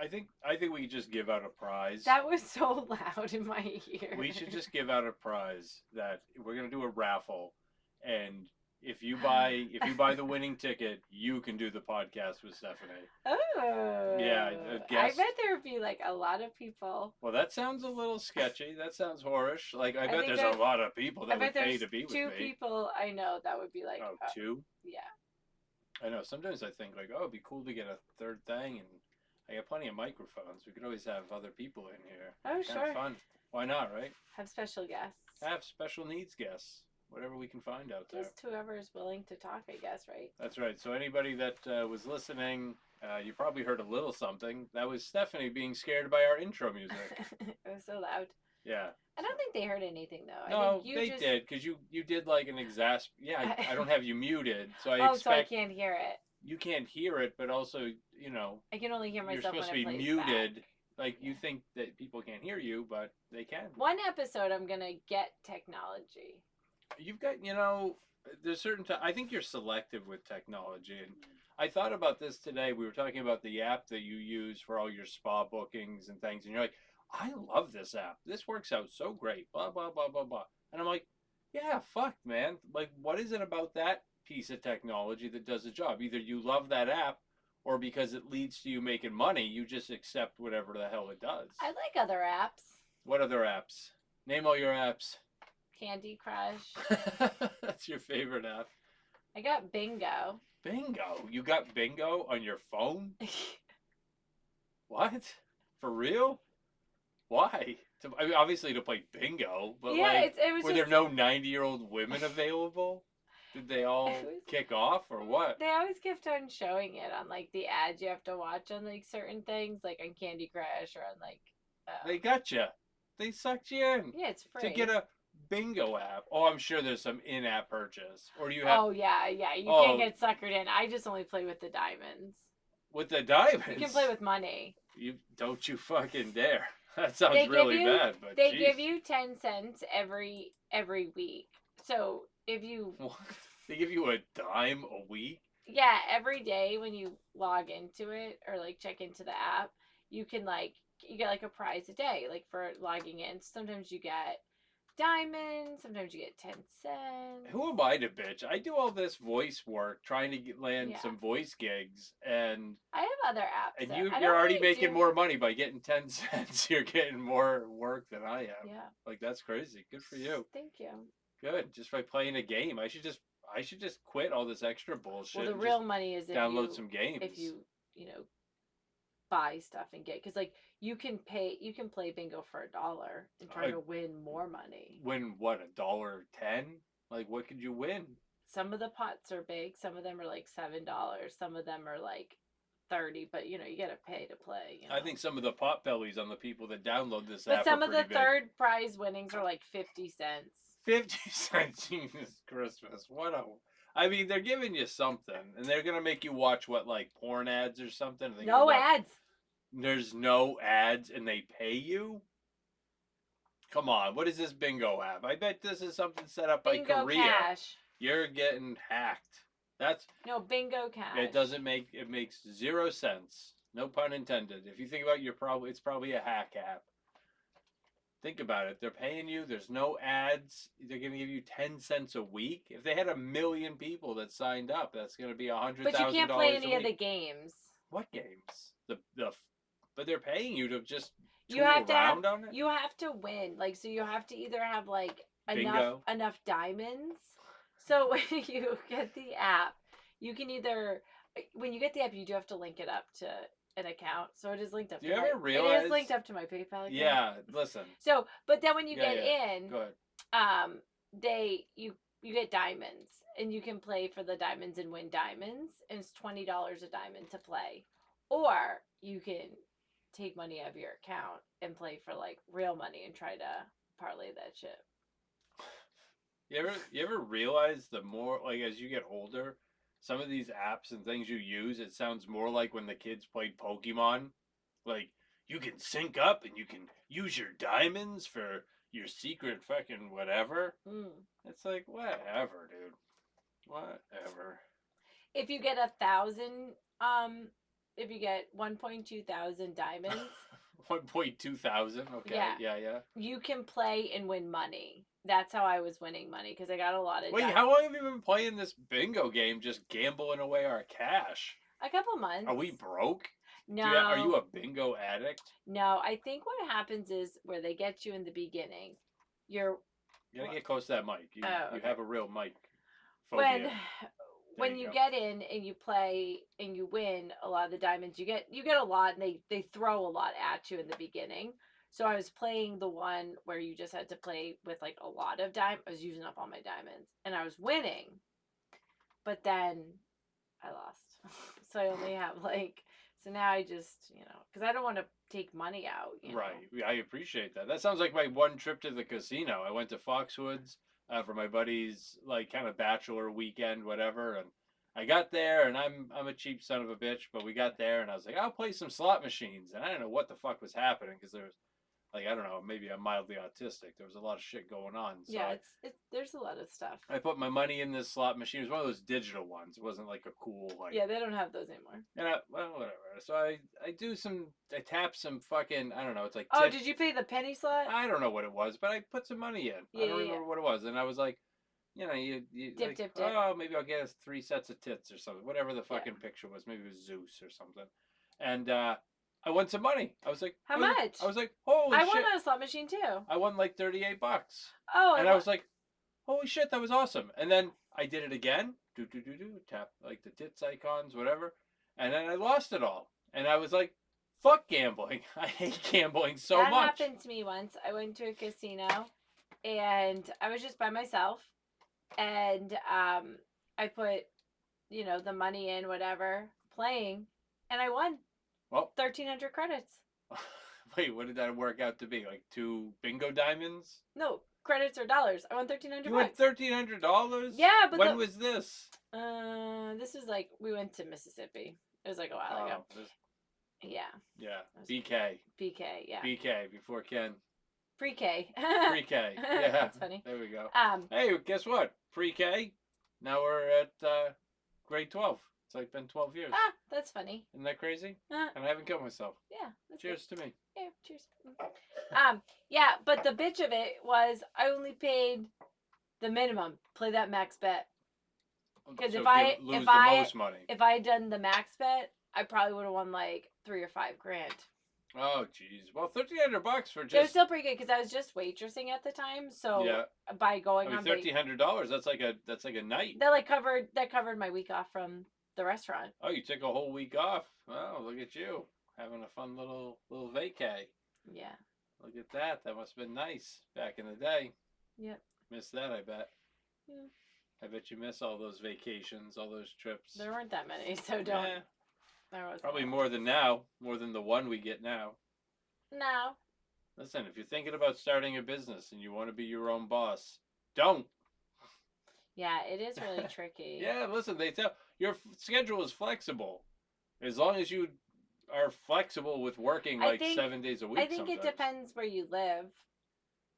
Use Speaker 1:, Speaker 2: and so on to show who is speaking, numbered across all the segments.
Speaker 1: I think we could just give out a prize.
Speaker 2: That was so loud in my ear.
Speaker 1: We should just give out a prize that we're gonna do a raffle, and if you buy the winning ticket, you can do the podcast with Stephanie. Yeah, a
Speaker 2: Oh, I
Speaker 1: guest.
Speaker 2: bet there would be like a lot of people.
Speaker 1: Well, that sounds a little sketchy. That sounds horish. Like I
Speaker 2: I
Speaker 1: bet
Speaker 2: think
Speaker 1: there's a
Speaker 2: there's,
Speaker 1: lot of people
Speaker 2: I
Speaker 1: that
Speaker 2: bet
Speaker 1: would pay
Speaker 2: there's
Speaker 1: to be with
Speaker 2: two
Speaker 1: me.
Speaker 2: people I know that would be like,
Speaker 1: Oh, two?
Speaker 2: yeah.
Speaker 1: I know. Sometimes I think like, oh, it'd be cool to get a third thing, and I got plenty of microphones. We could always have other people in here.
Speaker 2: Oh,
Speaker 1: Kind of
Speaker 2: sure.
Speaker 1: fun. Why not, right?
Speaker 2: Have special guests.
Speaker 1: Have special needs guests. Whatever we can find out there.
Speaker 2: Just whoever is willing to talk, I guess, right?
Speaker 1: That's right. So anybody that was listening, you probably heard a little something. That was Stephanie being scared by our intro music.
Speaker 2: It was so loud.
Speaker 1: Yeah.
Speaker 2: I don't think they heard anything though.
Speaker 1: No,
Speaker 2: I think you
Speaker 1: they
Speaker 2: just...
Speaker 1: did because you did like an Yeah, I don't have you muted, so I
Speaker 2: Oh,
Speaker 1: expect
Speaker 2: so I can't hear it.
Speaker 1: you can't hear it, but also
Speaker 2: I can only hear
Speaker 1: you're
Speaker 2: myself
Speaker 1: supposed to
Speaker 2: when
Speaker 1: be
Speaker 2: it plays
Speaker 1: muted.
Speaker 2: back.
Speaker 1: Like
Speaker 2: Yeah.
Speaker 1: you think that people can't hear you, but they can.
Speaker 2: One episode, I'm gonna get technology.
Speaker 1: You've got there's certain I think you're selective with technology, and I thought about this today. We were talking about the app that you use for all your spa bookings and things, and you're like, I love this app. This works out so great. Blah blah blah blah blah. And I'm like, yeah, fuck, man. Like, what is it about that piece of technology that does the job? Either you love that app, or because it leads to you making money, you just accept whatever the hell it does.
Speaker 2: I like other apps.
Speaker 1: What other apps? Name all your apps.
Speaker 2: Candy Crush.
Speaker 1: That's your favorite app.
Speaker 2: I got Bingo.
Speaker 1: Bingo? You got Bingo on your phone? What? For real? Why? I mean, obviously to play bingo, but
Speaker 2: yeah,
Speaker 1: like,
Speaker 2: it was
Speaker 1: were
Speaker 2: just...
Speaker 1: there no 90-year-old women available? Did they all kick off or what?
Speaker 2: They always kept on showing it on like the ads you have to watch on like certain things, like on Candy Crush or on like.
Speaker 1: They got you. They sucked you in.
Speaker 2: Yeah, it's free.
Speaker 1: To get a bingo app. Oh, I'm sure there's some in-app purchase. Or do you have?
Speaker 2: Oh yeah. You can't get suckered in. I just only play with the diamonds.
Speaker 1: With the diamonds.
Speaker 2: You can play with money.
Speaker 1: You fucking dare. That sounds
Speaker 2: They
Speaker 1: really bad. But
Speaker 2: they
Speaker 1: geez.
Speaker 2: give you 10 cents every week. So if you
Speaker 1: What? They give you a dime a week?
Speaker 2: Yeah, every day when you log into it or like check into the app, you can you get like a prize a day, like for logging in. Sometimes you get diamonds, sometimes you get 10 cents.
Speaker 1: Who am I to bitch? I do all this voice work trying to land some voice gigs, and
Speaker 2: I have other apps.
Speaker 1: And you're already making more money by getting 10 cents. You're getting more work than I am.
Speaker 2: Yeah.
Speaker 1: Like, that's crazy. Good for you.
Speaker 2: Thank you.
Speaker 1: Good. Just by playing a game. I should just quit all this extra bullshit.
Speaker 2: Well, the real money is if
Speaker 1: download some games.
Speaker 2: If you buy stuff and get, because like you can play bingo for $1 and try to win more money.
Speaker 1: Win what, $1.10? Like, what could you win?
Speaker 2: Some of the pots are big. Some of them are like $7. Some of them are like 30, but you gotta pay to play.
Speaker 1: I think some of the pot bellies on the people that download this
Speaker 2: but
Speaker 1: app
Speaker 2: some
Speaker 1: are
Speaker 2: of the
Speaker 1: pretty
Speaker 2: third prize winnings are like 50 cents.
Speaker 1: 50 cents. Jesus Christmas. I mean, they're giving you something, and they're gonna make you watch what, like porn ads or something.
Speaker 2: No ads.
Speaker 1: There's no ads, and they pay you. Come on, what is this bingo app? I bet this is something set up by
Speaker 2: Bingo
Speaker 1: Korea.
Speaker 2: Cash.
Speaker 1: You're getting hacked.
Speaker 2: No, Bingo Cash.
Speaker 1: It makes 0 cents. No pun intended. If you think about it, it's probably a hack app. Think about it. They're paying you. There's no ads. They're going to give you 10 cents a week. If they had 1 million people that signed up, that's going to be $100,000.
Speaker 2: But you can't play any of the games.
Speaker 1: What games? But they're paying you to just
Speaker 2: You have to win. Like, so you have to either have like enough diamonds. So when you get the app, you can when you get the app, you do have to link it up to an account. So it is linked up.
Speaker 1: Do you ever realize?
Speaker 2: It is linked up to my PayPal account.
Speaker 1: Yeah, listen.
Speaker 2: So, but then when you get in,
Speaker 1: go ahead.
Speaker 2: you get diamonds, and you can play for the diamonds and win diamonds, and it's $20 a diamond to play, or you can take money out of your account and play for like real money and try to parlay that shit.
Speaker 1: You ever realize the more, like, as you get older, some of these apps and things you use, it sounds more like when the kids played Pokemon. Like, you can sync up and you can use your diamonds for your secret fucking whatever. It's like, whatever, dude. Whatever.
Speaker 2: If you get 1,000 if you get 1.2 thousand diamonds.
Speaker 1: 1.2 thousand. Okay. Yeah.
Speaker 2: You can play and win money. That's how I was winning money because I got a lot of.
Speaker 1: Wait, how long have you been playing this bingo game? Just gambling away our cash?
Speaker 2: A couple months.
Speaker 1: Are we broke?
Speaker 2: No.
Speaker 1: Are you a bingo addict?
Speaker 2: No, I think what happens is where they get you in the beginning, you
Speaker 1: gotta get close to that mic. You have a real mic
Speaker 2: phobia. When you get in and you play and you win a lot of the diamonds, you get a lot, and they throw a lot at you in the beginning. So I was playing the one where you just had to play with like a lot of diamonds. I was using up all my diamonds and I was winning, but then I lost. So I only have like, so now I just, because I don't want to take money out.
Speaker 1: Right. I appreciate that. That sounds like my one trip to the casino. I went to Foxwoods for my buddy's like kind of bachelor weekend, whatever. And I got there, and I'm a cheap son of a bitch, but we got there, and I was like, I'll play some slot machines. And I don't know what the fuck was happening because there was, like, I don't know, maybe I'm mildly autistic. There was a lot of shit going on. So
Speaker 2: yeah, there's a lot of stuff.
Speaker 1: I put my money in this slot machine. It was one of those digital ones. It wasn't like a cool, like...
Speaker 2: Yeah, they don't have those anymore.
Speaker 1: And well, whatever. So I tap some fucking, I don't know, it's like...
Speaker 2: Oh, did you pay the penny slot?
Speaker 1: I don't know what it was, but I put some money in.
Speaker 2: Yeah,
Speaker 1: I don't remember what it was. And I was like, you
Speaker 2: dip,
Speaker 1: like,
Speaker 2: dip.
Speaker 1: Oh, maybe I'll get us 3 sets of tits or something. Whatever the fucking picture was. Maybe it was Zeus or something. And, I won some money. I was like,
Speaker 2: how much?
Speaker 1: I was like, holy shit.
Speaker 2: I won on a slot machine too.
Speaker 1: I won like $38.
Speaker 2: Oh.
Speaker 1: And I was like, holy shit, that was awesome. And then I did it again. Tap like the tits icons, whatever. And then I lost it all. And I was like, fuck gambling. I hate gambling so much.
Speaker 2: That happened to me once. I went to a casino and I was just by myself. And I put, the money in, whatever, playing, and I won. Well, 1,300 credits.
Speaker 1: Wait, what did that work out to be? Like 2 bingo diamonds?
Speaker 2: No, credits or dollars. I won $1,300.
Speaker 1: You won $1,300?
Speaker 2: Yeah, but
Speaker 1: when was this?
Speaker 2: This was like we went to Mississippi. It was like a while ago. Yeah.
Speaker 1: Yeah. BK.
Speaker 2: Yeah.
Speaker 1: BK before Ken.
Speaker 2: Pre-K.
Speaker 1: Pre-K. Yeah.
Speaker 2: That's funny.
Speaker 1: There we go. Hey, guess what? Pre-K. Now we're at grade 12. It's like been 12 years.
Speaker 2: Ah, that's funny.
Speaker 1: Isn't that crazy? And I haven't killed myself.
Speaker 2: Yeah.
Speaker 1: Cheers to me.
Speaker 2: Yeah, cheers. Yeah, but the bitch of it was I only paid the minimum. Play that max bet. Because if I had done the max bet, I probably would have won like $3 or $5 grand.
Speaker 1: Oh jeez. Well, $1,300 for just.
Speaker 2: It was still pretty good because I was just waitressing at the time. So by going on
Speaker 1: $1,300. That's like a night.
Speaker 2: That covered my week off from the restaurant.
Speaker 1: Oh, you took a whole week off. Oh, look at you having a fun little vacay.
Speaker 2: Yeah.
Speaker 1: Look at that. That must have been nice back in the day.
Speaker 2: Yep.
Speaker 1: Missed that, I bet.
Speaker 2: Yeah.
Speaker 1: I bet you miss all those vacations, all those trips.
Speaker 2: There weren't that many, so don't. Yeah. There was
Speaker 1: probably more than now, more than the one we get now.
Speaker 2: No.
Speaker 1: Listen, if you're thinking about starting a business and you want to be your own boss, don't.
Speaker 2: Yeah, it is really tricky.
Speaker 1: Yeah, listen, they tell your schedule is flexible. As long as you are flexible with working 7 days a week.
Speaker 2: I think it depends where you live.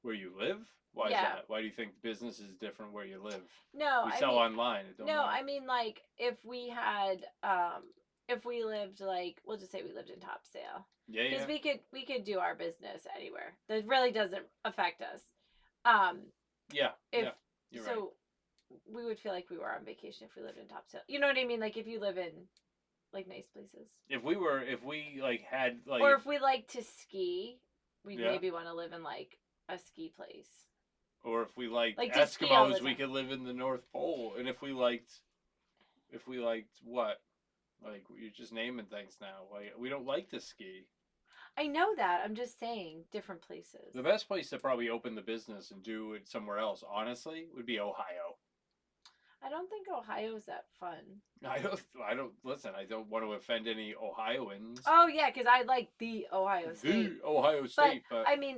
Speaker 1: Where you live? Why is that? Why do you think business is different where you live?
Speaker 2: No,
Speaker 1: we sell online. It don't matter.
Speaker 2: I mean like if we had if we lived like we'll just say we lived in Topsail.
Speaker 1: Yeah.
Speaker 2: Because we could do our business anywhere. That really doesn't affect us.
Speaker 1: Yeah. You're right.
Speaker 2: We would feel like we were on vacation if we lived in Topsail. You know what I mean? Like if you live in like nice places.
Speaker 1: If we had
Speaker 2: or if we like to ski, we'd maybe want to live in like a ski place.
Speaker 1: Or if we liked Eskimos, we could live in the North Pole. And if we liked what? Like you're just naming things now. Like we don't like to ski.
Speaker 2: I know that. I'm just saying different places.
Speaker 1: The best place to probably open the business and do it somewhere else, honestly, would be Ohio.
Speaker 2: I don't think Ohio's that fun.
Speaker 1: I don't listen. I don't want to offend any Ohioans.
Speaker 2: Oh yeah, because I like the Ohio State.
Speaker 1: The Ohio State, but
Speaker 2: I mean,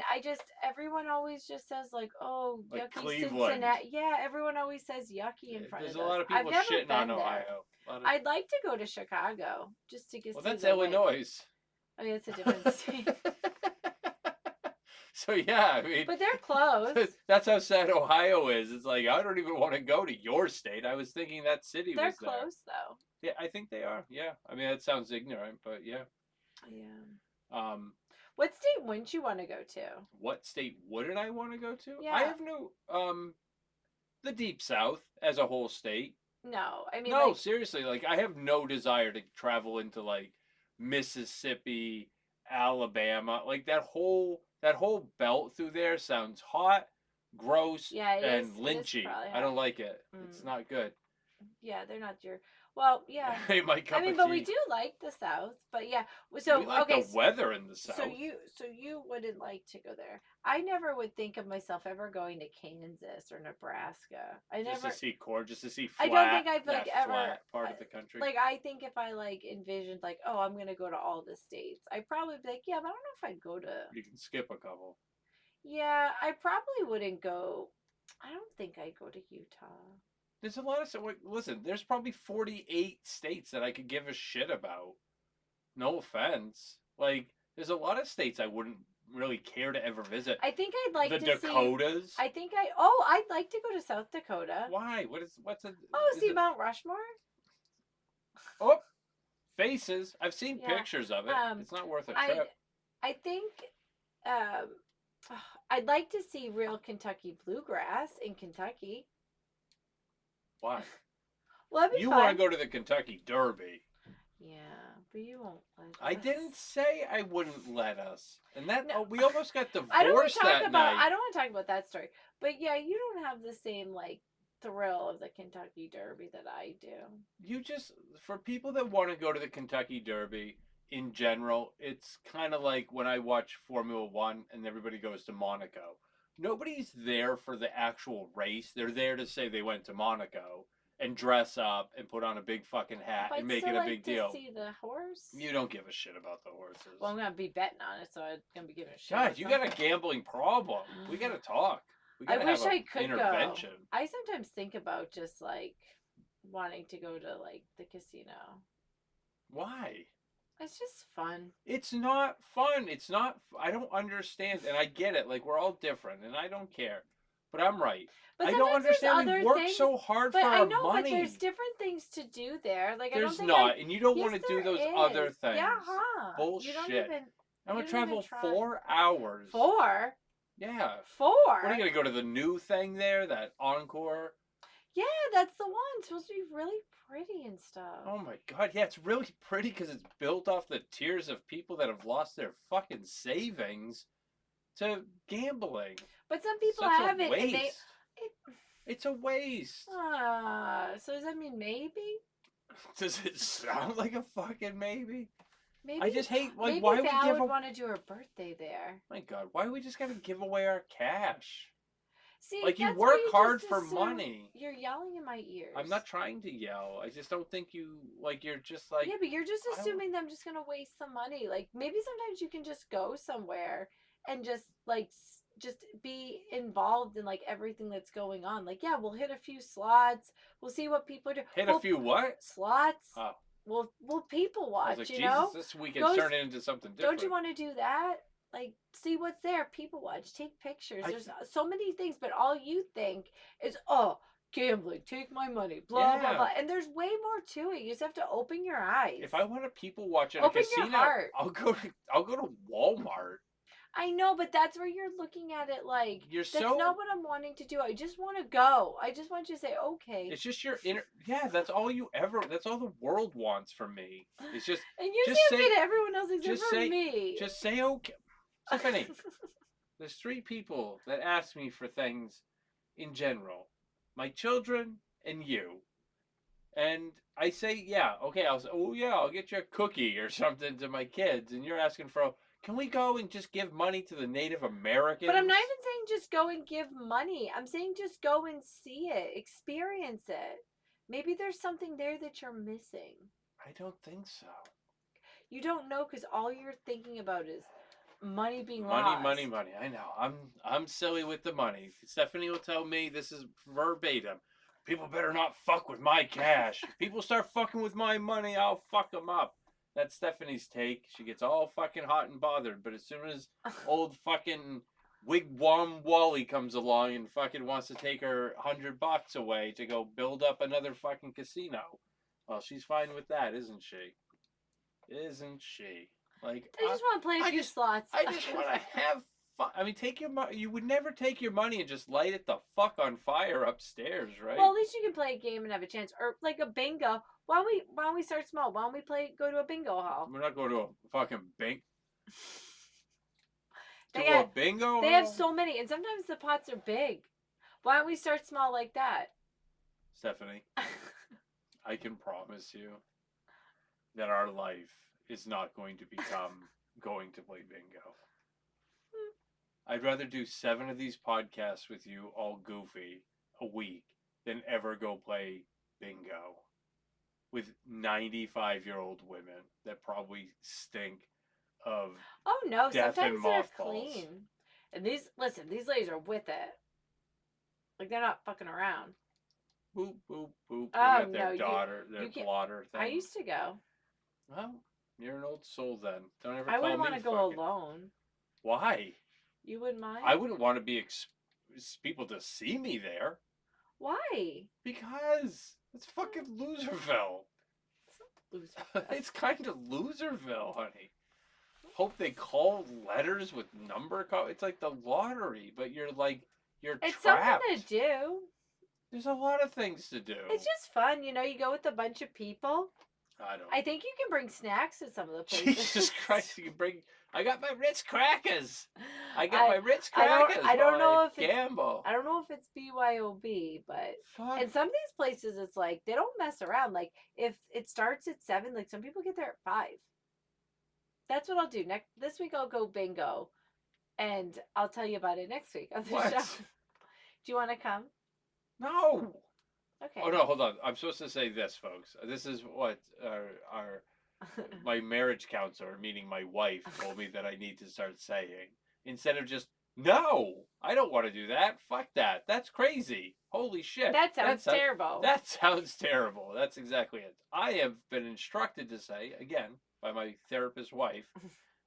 Speaker 2: everyone always just says like, oh,
Speaker 1: like
Speaker 2: yucky
Speaker 1: Cleveland.
Speaker 2: Cincinnati. Yeah, everyone always says yucky in front of us.
Speaker 1: There's a lot of people shitting on Ohio.
Speaker 2: I'd like to go to Chicago just to get.
Speaker 1: Well, that's Illinois.
Speaker 2: Oh yeah, it's a different state.
Speaker 1: So yeah, I mean,
Speaker 2: but they're close.
Speaker 1: That's how sad Ohio is. It's like I don't even want to go to your state. I was thinking that city was there.
Speaker 2: They're close though.
Speaker 1: Yeah, I think they are. Yeah. I mean, that sounds ignorant, but yeah.
Speaker 2: Yeah. What state wouldn't you want to go to?
Speaker 1: What state wouldn't I want to go to?
Speaker 2: Yeah.
Speaker 1: I have no the deep south as a whole state.
Speaker 2: No, I mean,
Speaker 1: no,
Speaker 2: like,
Speaker 1: seriously, like I have no desire to travel into like Mississippi, Alabama, like that whole belt through there sounds hot, gross,
Speaker 2: yeah,
Speaker 1: and
Speaker 2: it is
Speaker 1: lynchy.
Speaker 2: probably
Speaker 1: I don't
Speaker 2: hot.
Speaker 1: like it. It's not good.
Speaker 2: Yeah, they're not your. Well, yeah.
Speaker 1: Ain't my cup
Speaker 2: I mean,
Speaker 1: of
Speaker 2: but
Speaker 1: tea.
Speaker 2: we do like the South. But yeah, so
Speaker 1: We like
Speaker 2: okay.
Speaker 1: the weather in the South.
Speaker 2: So you wouldn't like to go there. I never would think of myself ever going to Kansas or Nebraska. I
Speaker 1: just
Speaker 2: never.
Speaker 1: to see corn, just to see flat.
Speaker 2: I don't think I've like
Speaker 1: that
Speaker 2: ever
Speaker 1: flat part of the country.
Speaker 2: Like, I think if I like envisioned like, oh, I'm gonna go to all the states, I'd probably be like, yeah, but I don't know if I'd go to.
Speaker 1: You can skip a couple.
Speaker 2: Yeah, I probably wouldn't go. I don't think I'd go to Utah.
Speaker 1: There's a lot of listen. There's probably 48 states that I could give a shit about. No offense. Like, there's a lot of states I wouldn't really care to ever visit.
Speaker 2: I think I'd like
Speaker 1: the
Speaker 2: to
Speaker 1: Dakotas.
Speaker 2: See, I'd like to go to South Dakota.
Speaker 1: Why?
Speaker 2: See Mount Rushmore?
Speaker 1: Oh, faces. I've seen pictures of it. It's not worth a trip.
Speaker 2: I think I'd like to see real Kentucky bluegrass in Kentucky.
Speaker 1: Why?
Speaker 2: Well, that'd be
Speaker 1: you
Speaker 2: fun.
Speaker 1: want to go to the Kentucky Derby.
Speaker 2: Yeah, but you won't let us.
Speaker 1: I didn't say I wouldn't let us. And that we almost got divorced
Speaker 2: I don't want to talk
Speaker 1: night.
Speaker 2: I don't want to talk about that story. But yeah, you don't have the same like thrill of the Kentucky Derby that I do.
Speaker 1: You just, for people that want to go to the Kentucky Derby in general, it's kind of like when I watch Formula One and everybody goes to Monaco. Nobody's there for the actual race. They're there to say they went to Monaco and dress up and put on a big fucking hat and make it a big deal.
Speaker 2: See the horse?
Speaker 1: You don't give a shit about the horses.
Speaker 2: Well, I'm gonna be betting on it, so I'm gonna be giving a shit.
Speaker 1: God, you got a gambling problem. We gotta talk.
Speaker 2: I wish I could go. I sometimes think about just like wanting to go to like the casino.
Speaker 1: Why?
Speaker 2: It's just fun.
Speaker 1: It's not fun. It's not. I don't understand, and I get it. Like, we're all different, and I don't care. But I'm right.
Speaker 2: But
Speaker 1: I don't understand. We work so hard for our money.
Speaker 2: But there's different things to do there. Like,
Speaker 1: there's not, and you don't want to do those other things.
Speaker 2: Yeah, huh?
Speaker 1: Bullshit. I'm gonna travel 4 hours.
Speaker 2: 4?
Speaker 1: Yeah.
Speaker 2: 4.
Speaker 1: What are you gonna go to the new thing there? That Encore?
Speaker 2: Yeah, that's the one. It's supposed to be really pretty and stuff.
Speaker 1: Oh my god, yeah, it's really pretty because it's built off the tears of people that have lost their fucking savings to gambling.
Speaker 2: But some people have it.
Speaker 1: And it's a waste.
Speaker 2: So does that mean maybe?
Speaker 1: Does it sound like a fucking maybe?
Speaker 2: Maybe.
Speaker 1: I just hate
Speaker 2: maybe
Speaker 1: why
Speaker 2: Val would want to do her birthday there.
Speaker 1: My god, why we just gotta give away our cash?
Speaker 2: See,
Speaker 1: like, you work hard for money.
Speaker 2: You're yelling in my ears.
Speaker 1: I'm not trying to yell. I just don't think you're just like.
Speaker 2: Yeah, but you're just assuming that I'm just gonna waste some money. Like, maybe sometimes you can just go somewhere and just be involved in like everything that's going on. Like, yeah, we'll hit a few slots. We'll see what people do.
Speaker 1: Hit a few what?
Speaker 2: Slots.
Speaker 1: Oh.
Speaker 2: We'll people watch. I was like,
Speaker 1: Jesus,
Speaker 2: know?
Speaker 1: This weekend's turning into something different.
Speaker 2: Don't you want to do that? Like, see what's there. People watch. Take pictures. There's so many things, but all you think is, oh, gambling. Take my money. Blah blah blah. And there's way more to it. You just have to open your eyes.
Speaker 1: If I want to people watch at a casino,
Speaker 2: your heart.
Speaker 1: I'll go to Walmart.
Speaker 2: I know, but that's where you're looking at it like, that's not what I'm wanting to do. I just want to go. I just want you to say, okay.
Speaker 1: It's just your inner, that's all that's all the world wants from me. It's just,
Speaker 2: and you
Speaker 1: just
Speaker 2: say to everyone else except for me.
Speaker 1: Just say, okay. Tiffany, there's 3 people that ask me for things in general. My children and you. And I say, yeah, okay, I'll get you a cookie or something to my kids. And you're asking for can we go and just give money to the Native Americans?
Speaker 2: But I'm not even saying just go and give money. I'm saying just go and see it. Experience it. Maybe there's something there that you're missing.
Speaker 1: I don't think so.
Speaker 2: You don't know because all you're thinking about is money being lost.
Speaker 1: Money. I know. I'm silly with the money. Stephanie will tell me this is verbatim. People better not fuck with my cash. If people start fucking with my money, I'll fuck them up. That's Stephanie's take. She gets all fucking hot and bothered. But as soon as old fucking Wigwam Wally comes along and fucking wants to take her $100 away to go build up another fucking casino, Well, she's fine with that, isn't she? Isn't she? Like,
Speaker 2: I just want to play a few slots.
Speaker 1: I just want to have fun. I mean, take your money. You would never take your money and just light it the fuck on fire upstairs, right?
Speaker 2: Well, at least you can play a game and have a chance, or like a bingo. Why don't we start small? Why don't we go to a bingo hall?
Speaker 1: We're not going to a fucking bingo.
Speaker 2: A bingo. They have so many, and sometimes the pots are big. Why don't we start small like that?
Speaker 1: Stephanie, I can promise you that our life is not going to become going to play bingo. I'd rather do 7 of these podcasts with you, all goofy, a week than ever go play bingo with 95-year-old women that probably stink of death
Speaker 2: sometimes
Speaker 1: and
Speaker 2: they're
Speaker 1: mothballs.
Speaker 2: Clean. And these ladies are with it. Like, they're not fucking around.
Speaker 1: Boop, boop, boop. They got their blotter thing.
Speaker 2: I used to go.
Speaker 1: Well, you're an old soul then. Don't ever
Speaker 2: I wouldn't want to go alone.
Speaker 1: Why?
Speaker 2: You wouldn't mind?
Speaker 1: I wouldn't want to be people to see me there.
Speaker 2: Why?
Speaker 1: Because it's fucking Loserville.
Speaker 2: It's not Loserville.
Speaker 1: It's kind of Loserville, honey. Hope they call letters with number It's like the lottery, but you're trapped.
Speaker 2: It's something to do.
Speaker 1: There's a lot of things to do.
Speaker 2: It's just fun, you go with a bunch of people. I think you can bring snacks to some of the places.
Speaker 1: Jesus Christ, you can bring. I got my Ritz crackers. I don't know if gamble.
Speaker 2: I don't know if it's BYOB, but in some of these places, it's like they don't mess around. Like, if it starts at 7, like some people get there at 5. That's what I'll do this week. I'll go bingo, and I'll tell you about it next week on the show. Do you want to come?
Speaker 1: No.
Speaker 2: Okay.
Speaker 1: Oh no, hold on. I'm supposed to say this, folks. This is what our my marriage counselor, meaning my wife, told me that I need to start saying instead of just no. I don't want to do that. Fuck that. That's crazy. Holy shit.
Speaker 2: That sounds terrible.
Speaker 1: That sounds terrible. That's exactly it. I have been instructed to say again by my therapist wife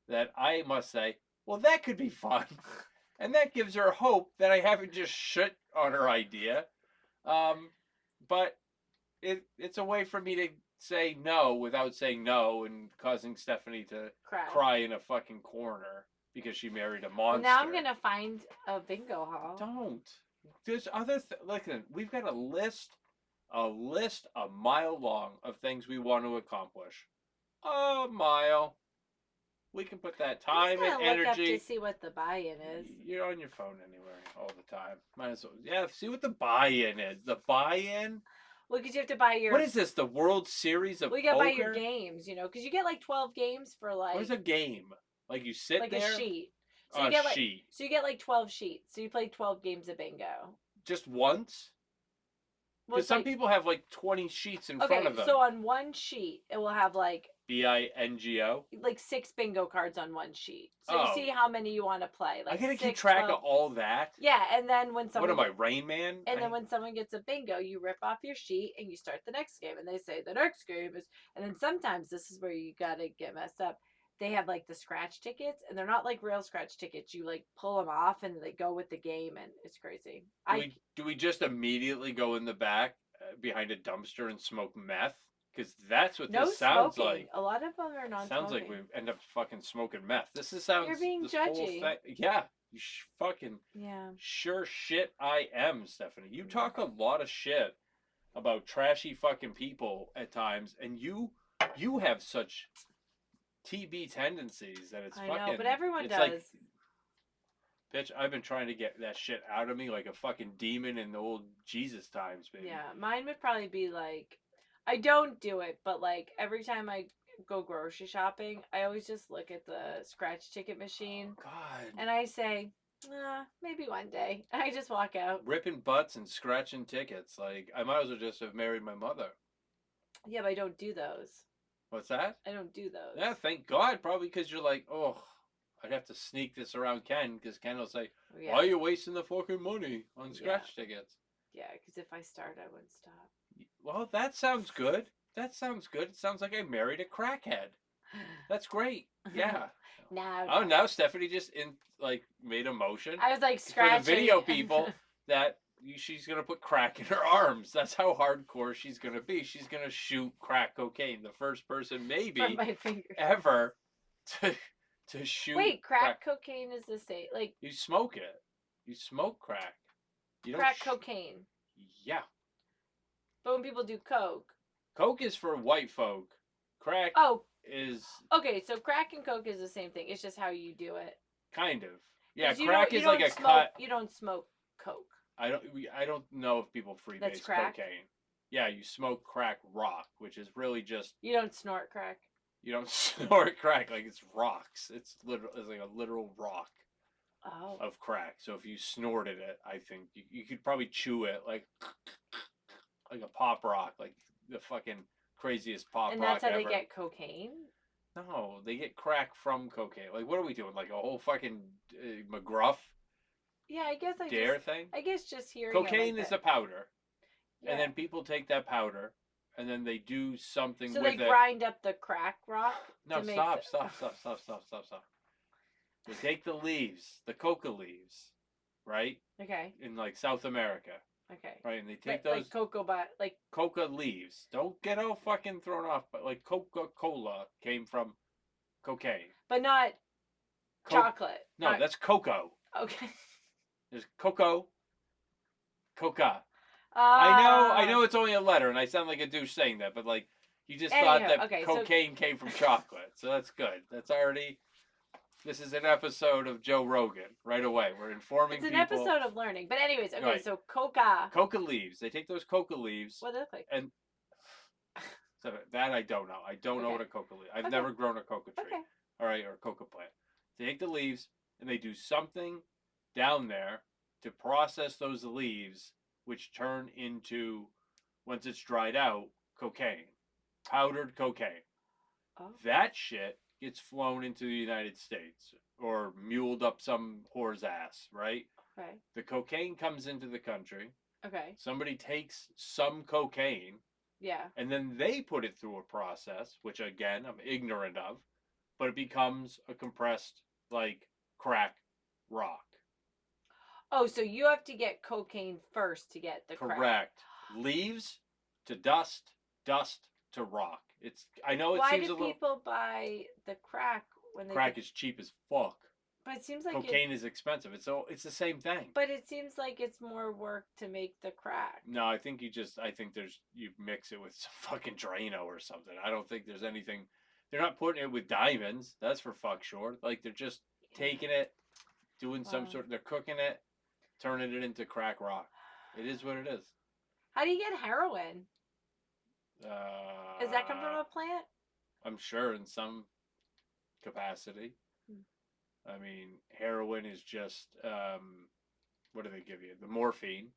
Speaker 1: that I must say, well, that could be fun, and that gives her hope that I haven't just shit on her idea. But it's a way for me to say no without saying no and causing Stephanie to cry in a fucking corner because she married a monster.
Speaker 2: Now I'm gonna find a bingo hall.
Speaker 1: Don't. There's other listen, we've got a list a mile long of things we want to accomplish. A mile. We can put that time and energy.
Speaker 2: Look up to see what the buy-in is.
Speaker 1: You're on your phone anyway all the time. Might as well. Yeah, see what the buy-in is. The buy-in.
Speaker 2: Well, because you have to buy your.
Speaker 1: What is this? The World Series of poker?
Speaker 2: You got to buy your games, because you get like 12 games for like.
Speaker 1: What is a game? Like you sit
Speaker 2: like
Speaker 1: there.
Speaker 2: Like a sheet. So
Speaker 1: you sheet.
Speaker 2: So you get like 12 sheets. So you play 12 games of bingo.
Speaker 1: Just once. Because some people have like 20 sheets in front of them.
Speaker 2: So on one sheet, it will have like
Speaker 1: bingo,
Speaker 2: like 6 bingo cards on one sheet. So you see how many you want to play. Like
Speaker 1: I gotta keep track 12. Of all that.
Speaker 2: Yeah, and then when someone
Speaker 1: what am I, Rain Man?
Speaker 2: And then when someone gets a bingo, you rip off your sheet and you start the next game, and they say the next game is. And then sometimes this is where you gotta get messed up. They have like the scratch tickets, and they're not like real scratch tickets. You like pull them off, and they go with the game, and it's crazy.
Speaker 1: Do we just immediately go in the back behind a dumpster and smoke meth? Because that's what this sounds like.
Speaker 2: A lot of them are non-smoking.
Speaker 1: Sounds like we end up fucking smoking meth. Sounds.
Speaker 2: You're being judgy.
Speaker 1: Yeah, you fucking. Yeah. Sure shit, I am, Stephanie. You talk a lot of shit about trashy fucking people at times, and you have such TB tendencies that it's fucking.
Speaker 2: I know, but everyone does.
Speaker 1: Like, bitch, I've been trying to get that shit out of me like a fucking demon in the old Jesus times, baby.
Speaker 2: Yeah, mine would probably be like, I don't do it, but like every time I go grocery shopping, I always just look at the scratch ticket machine.
Speaker 1: Oh, God.
Speaker 2: And I say, maybe one day. And I just walk out.
Speaker 1: Ripping butts and scratching tickets. Like, I might as well just have married my mother.
Speaker 2: Yeah, but I don't do those.
Speaker 1: What's that?
Speaker 2: I don't do those.
Speaker 1: Yeah, thank God. Probably because you're like, oh, I'd have to sneak this around Ken, because Ken will say, why are you wasting the fucking money on scratch tickets?
Speaker 2: Yeah, because if I start, I wouldn't stop.
Speaker 1: Well, that sounds good. It sounds like I married a crackhead. That's great. Yeah. Now Stephanie just made a motion.
Speaker 2: I was like scratching.
Speaker 1: For the video people that she's gonna put crack in her arms. That's how hardcore she's gonna be. She's gonna shoot crack cocaine. The first person maybe
Speaker 2: From my fingers.
Speaker 1: ever to shoot.
Speaker 2: Wait, crack cocaine is the same. Like
Speaker 1: you smoke it. You smoke crack. You
Speaker 2: crack cocaine.
Speaker 1: Yeah.
Speaker 2: But when people do coke.
Speaker 1: Coke is for white folk. Crack. Is
Speaker 2: okay. So crack and coke is the same thing. It's just how you do it.
Speaker 1: Kind of. Yeah,
Speaker 2: crack
Speaker 1: is like a cut.
Speaker 2: You don't smoke coke.
Speaker 1: I don't know if people freebase cocaine. Yeah, you smoke crack rock, which is really just.
Speaker 2: You don't snort crack.
Speaker 1: You don't snort crack like it's rocks. It's like a literal rock. Of crack. So if you snorted it, I think you could probably chew it like a pop rock, like the fucking craziest pop rock ever.
Speaker 2: And that's how they get cocaine?
Speaker 1: No, they get crack from cocaine. Like, what are we doing? Like a whole fucking McGruff?
Speaker 2: Yeah, I guess
Speaker 1: thing?
Speaker 2: I guess just hearing
Speaker 1: cocaine
Speaker 2: is
Speaker 1: a powder. Yeah. And then people take that powder and then they do something with it.
Speaker 2: So they grind up the crack rock?
Speaker 1: No, stop. They take the leaves, the coca leaves, right?
Speaker 2: Okay.
Speaker 1: In like South America.
Speaker 2: Okay.
Speaker 1: Right, and they take those coca leaves. Don't get all fucking thrown off, but like Coca-Cola came from cocaine.
Speaker 2: But not chocolate.
Speaker 1: No, that's cocoa.
Speaker 2: Okay.
Speaker 1: There's coca. I know it's only a letter, and I sound like a douche saying that, but like you just thought that cocaine came from chocolate, so that's good. That's already. This is an episode of Joe Rogan. Right away, we're informing people.
Speaker 2: It's an episode of learning. But anyways, okay, right. So coca.
Speaker 1: Coca leaves. They take those coca leaves.
Speaker 2: What do they look like?
Speaker 1: And so that I don't know. I don't know what a coca leaf. I've never grown a coca tree.
Speaker 2: Okay.
Speaker 1: All right, or a coca plant. They take the leaves and they do something down there to process those leaves, which turn into, once it's dried out, cocaine, powdered cocaine. Oh. That shit gets flown into the United States or muled up some whore's ass, right?
Speaker 2: Okay.
Speaker 1: The cocaine comes into the country.
Speaker 2: Okay.
Speaker 1: Somebody takes some cocaine.
Speaker 2: Yeah.
Speaker 1: And then they put it through a process, which again, I'm ignorant of, but it becomes a compressed, like, crack rock.
Speaker 2: Oh, so you have to get cocaine first to get the crack. Correct.
Speaker 1: Leaves to dust, dust to rock. I know it
Speaker 2: seems
Speaker 1: a little.
Speaker 2: Why do people buy the crack when they
Speaker 1: crack is cheap as fuck?
Speaker 2: But it seems like
Speaker 1: cocaine is expensive. It's the same thing.
Speaker 2: But it seems like it's more work to make the crack.
Speaker 1: No, I think you mix it with some fucking Drano or something. I don't think there's anything. They're not putting it with diamonds. That's for fuck sure. Like they're just taking it, doing they're cooking it, turning it into crack rock. It is what it is.
Speaker 2: How do you get heroin? Does that come from a plant?
Speaker 1: I'm sure in some capacity. I mean, heroin is just what do they give you? The morphine.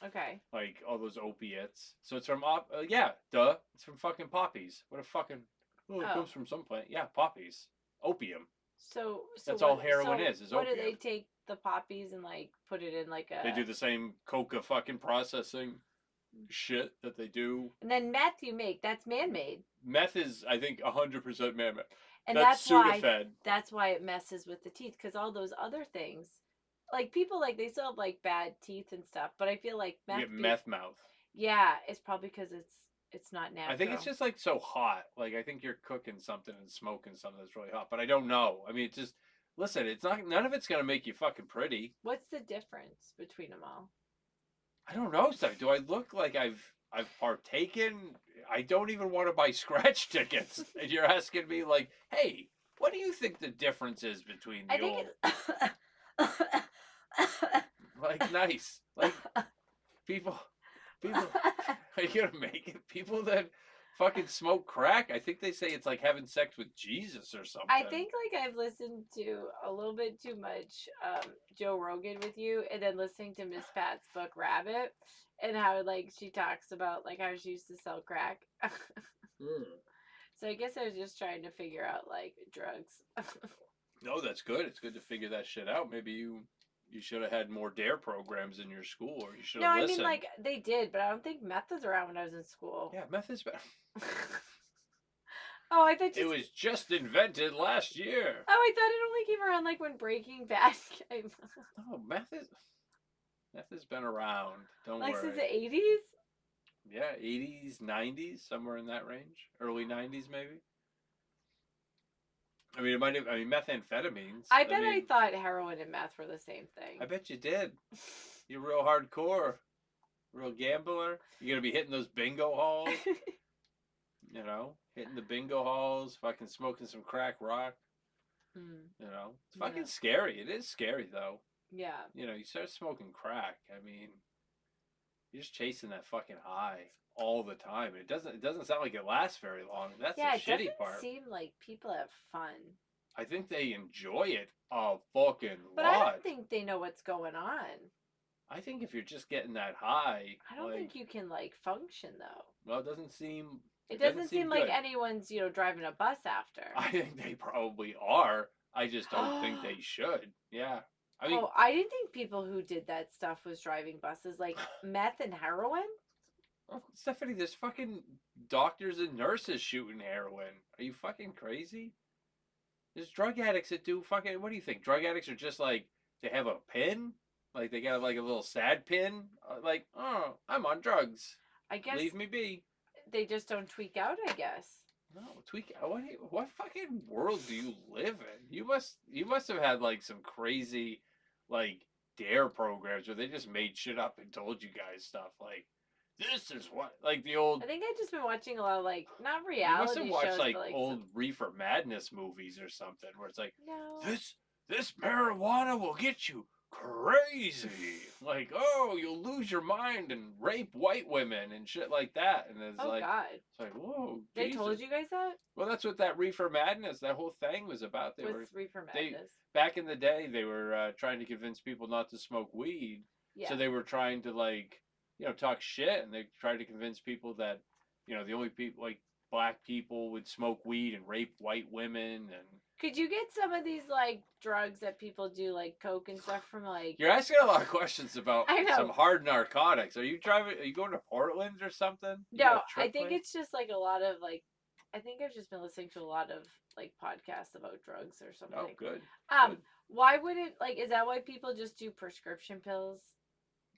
Speaker 2: Okay.
Speaker 1: Like all those opiates. So it's from it's from fucking poppies. What a fucking it comes from some plant. Yeah, poppies. Opium.
Speaker 2: So
Speaker 1: that's all heroin is
Speaker 2: what
Speaker 1: opium.
Speaker 2: Do they take the poppies and like put it in like a?
Speaker 1: They do the same coca fucking processing shit that they do.
Speaker 2: And then meth you make, that's man-made.
Speaker 1: Meth is, I think, 100% man-made.
Speaker 2: And that's why it messes with the teeth, because all those other things, like people they still have like bad teeth and stuff, but I feel like
Speaker 1: meth. You get meth mouth.
Speaker 2: Yeah, it's probably because it's not natural.
Speaker 1: I think it's just like so hot. Like I think you're cooking something and smoking something that's really hot, but I don't know. I mean, it's just listen. It's not. None of it's gonna make you fucking pretty.
Speaker 2: What's the difference between them all?
Speaker 1: I don't know, Steph. Do I look like I've partaken? I don't even want to buy scratch tickets. And you're asking me like, hey, what do you think the difference is between like nice. Like people are you gonna make it? People that fucking smoke crack, I think they say it's like having sex with Jesus or something.
Speaker 2: I think I've listened to a little bit too much Joe Rogan with you, and then listening to Miss Pat's book Rabbit, and how she talks about how she used to sell crack. So I guess I was just trying to figure out drugs.
Speaker 1: No, that's good. It's good to figure that shit out. Maybe you should have had more DARE programs in your school, or you should have listened.
Speaker 2: I mean, they did, but I don't think meth was around when I was in school.
Speaker 1: Yeah, meth is better.
Speaker 2: Oh, I thought
Speaker 1: it was just invented last year.
Speaker 2: Oh, I thought it only came around when Breaking Bad came.
Speaker 1: No, meth is. Meth has been around. Don't
Speaker 2: Like
Speaker 1: worry.
Speaker 2: since the 80s?
Speaker 1: Yeah, 80s, 90s, somewhere in that range. Early 90s, maybe. I mean, it might have. I mean, methamphetamines.
Speaker 2: I bet I thought heroin and meth were the same thing.
Speaker 1: I bet you did. You're real hardcore, real gambler. You're gonna be hitting those bingo halls. You know, hitting the bingo halls, fucking smoking some crack rock. You know, it's fucking scary. It is scary though.
Speaker 2: Yeah.
Speaker 1: You know, you start smoking crack. I mean, you're just chasing that fucking high all the time. It doesn't sound like it lasts very long. That's the shitty part.
Speaker 2: It doesn't seem like people have fun.
Speaker 1: I think they enjoy it a fucking
Speaker 2: but
Speaker 1: lot.
Speaker 2: I don't think they know what's going on.
Speaker 1: I think if you're just getting that high,
Speaker 2: I don't think you can like function though.
Speaker 1: Well, it doesn't seem.
Speaker 2: It doesn't seem like anyone's driving a bus after.
Speaker 1: I think they probably are. I just don't think they should. Yeah. I mean,
Speaker 2: I didn't think people who did that stuff was driving buses, like meth and heroin.
Speaker 1: Oh, Stephanie, there's fucking doctors and nurses shooting heroin. Are you fucking crazy? There's drug addicts that do fucking. What do you think? Drug addicts are just like they have a pin, like they got like a little sad pin, like oh, I'm on drugs.
Speaker 2: I guess.
Speaker 1: Leave me be.
Speaker 2: They just don't tweak out. I guess.
Speaker 1: No, tweak. What fucking world do you live in? You must have had like some crazy, like dare programs where they just made shit up and told you guys stuff like, this is what like the old.
Speaker 2: I think I've just been watching a lot of like not reality shows. You must have watched
Speaker 1: like old Reefer Madness movies or something where it's like,
Speaker 2: no.
Speaker 1: This marijuana will get you crazy. Like, oh, you'll lose your mind and rape white women and shit like that. And it's
Speaker 2: God.
Speaker 1: It's like, whoa.
Speaker 2: They told you guys that?
Speaker 1: Well, that's what that Reefer Madness, that whole thing was about.
Speaker 2: What's Reefer Madness?
Speaker 1: Back in the day, they were trying to convince people not to smoke weed. Yeah. So they were trying to like, talk shit, and they tried to convince people that, the only people like black people would smoke weed and rape white women. And
Speaker 2: could you get some of these like drugs that people do, like coke and stuff, from like?
Speaker 1: You're asking a lot of questions about some hard narcotics. Are you going to Portland or something?
Speaker 2: No, I think it's just like a lot of like. I think I've just been listening to a lot of like podcasts about drugs or something.
Speaker 1: Oh, good.
Speaker 2: Good. Why would it like? Is that why people just do prescription pills?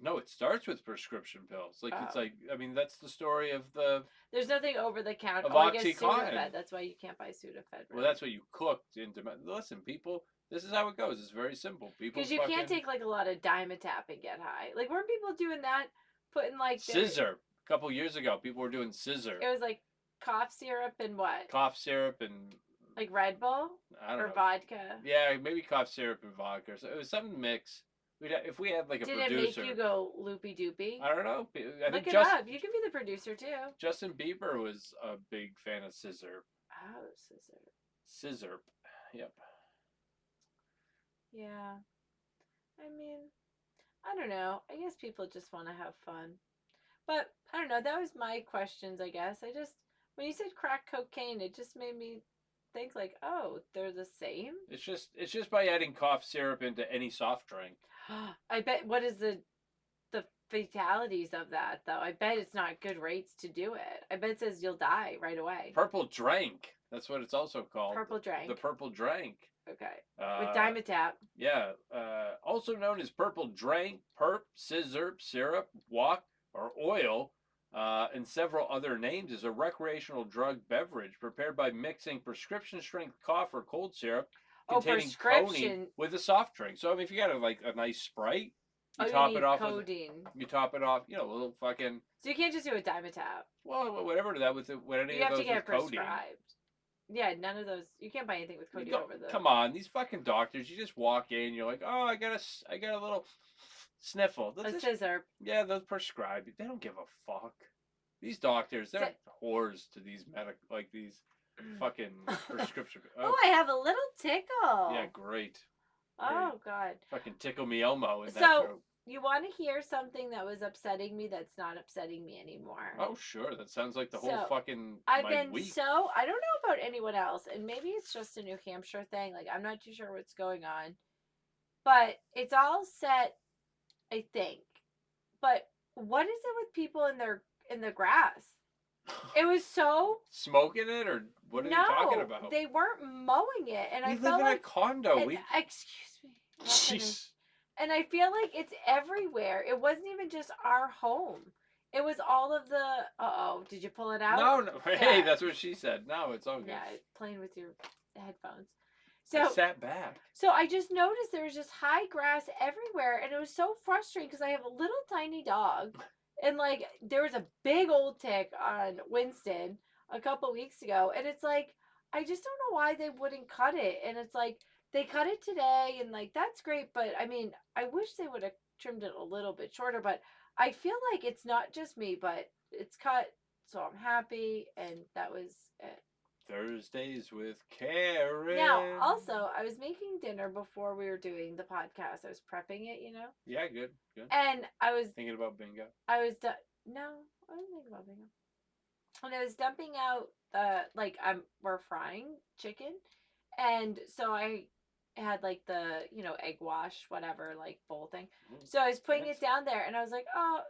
Speaker 1: No, it starts with prescription pills. Like it's like, I mean, that's the story of the.
Speaker 2: There's nothing over the counter.
Speaker 1: Of
Speaker 2: I guess Sudafed. That's why you can't buy Sudafed. Right?
Speaker 1: Well, that's what you cooked into. Listen, people, this is how it goes. It's very simple. People.
Speaker 2: Because you can't take like a lot of Dimetap and get high. Like, weren't people doing that? Putting like
Speaker 1: scissor. A couple years ago, people were doing scissor.
Speaker 2: It was like cough syrup and what?
Speaker 1: Cough syrup and.
Speaker 2: Like Red Bull.
Speaker 1: I don't know.
Speaker 2: Or vodka.
Speaker 1: Yeah, maybe cough syrup and vodka. So it was some mix. If we had like a producer.
Speaker 2: Did it make you go loopy doopy?
Speaker 1: I don't know.
Speaker 2: Look it up. You can be the producer too.
Speaker 1: Justin Bieber was a big fan of scissor.
Speaker 2: Oh, scissor.
Speaker 1: Scissor. Yep.
Speaker 2: Yeah. I mean, I don't know. I guess people just want to have fun. But I don't know. That was my questions, I guess. When you said crack cocaine, it just made me think like, oh, they're the same.
Speaker 1: It's just by adding cough syrup into any soft drink.
Speaker 2: I bet. What is the fatalities of that though? I bet it's not good rates to do it. I bet it says you'll die right away.
Speaker 1: Purple drank. That's what it's also called.
Speaker 2: Purple drank.
Speaker 1: The purple drank.
Speaker 2: Okay. With Dimetap.
Speaker 1: Yeah. Also known as purple drank, perp, scissor, syrup, walk, or oil. And several other names, is a recreational drug beverage prepared by mixing prescription strength cough or cold syrup containing codeine with a soft drink. So I mean, if you got a nice Sprite, you top it off
Speaker 2: codeine.
Speaker 1: You top it off, a little fucking.
Speaker 2: So you can't just do a Dimetap.
Speaker 1: Well, whatever that with any of those.
Speaker 2: You have to get it prescribed. Yeah, none of those. You can't buy anything with codeine over there.
Speaker 1: Come on, these fucking doctors. You just walk in, you're like, oh, I got a little sniffle.
Speaker 2: Scissor.
Speaker 1: Yeah, they'll prescribe you. They don't give a fuck. These doctors, they're whores to these these fucking prescription.
Speaker 2: Oh, I have a little tickle.
Speaker 1: Yeah, great.
Speaker 2: Oh, God.
Speaker 1: Fucking tickle me Elmo in that
Speaker 2: throat. You want to hear something that was upsetting me that's not upsetting me anymore?
Speaker 1: Oh, sure. That sounds like the whole fucking
Speaker 2: I've been week. I don't know about anyone else, and maybe it's just a New Hampshire thing. Like, I'm not too sure what's going on. But it's all set, I think. But what is it with people in the grass? It was so
Speaker 1: smoking it, or what are you talking about?
Speaker 2: They weren't mowing it, and I
Speaker 1: live
Speaker 2: felt
Speaker 1: in a condo.
Speaker 2: Excuse me.
Speaker 1: Jeez.
Speaker 2: And I feel like it's everywhere. It wasn't even just our home. It was all of the. Uh-oh, did you pull it out?
Speaker 1: No. Hey, that's what she said. No, it's all good.
Speaker 2: Yeah, playing with your headphones.
Speaker 1: So I sat back.
Speaker 2: So I just noticed there was just high grass everywhere, and it was so frustrating because I have a little tiny dog, and like there was a big old tick on Winston a couple weeks ago, and it's like I just don't know why they wouldn't cut it, and it's like they cut it today, and like that's great, but I mean I wish they would have trimmed it a little bit shorter, but I feel like it's not just me, but it's cut, so I'm happy, and that was it.
Speaker 1: Thursdays with Karen.
Speaker 2: Now, also, I was making dinner before we were doing the podcast. I was prepping it, you know?
Speaker 1: Yeah, good.
Speaker 2: And I was
Speaker 1: thinking about bingo.
Speaker 2: No, I wasn't thinking about bingo. And I was dumping out we're frying chicken. And so I had like the, egg wash, whatever, like bowl thing. So I was putting it down there and I was like, oh,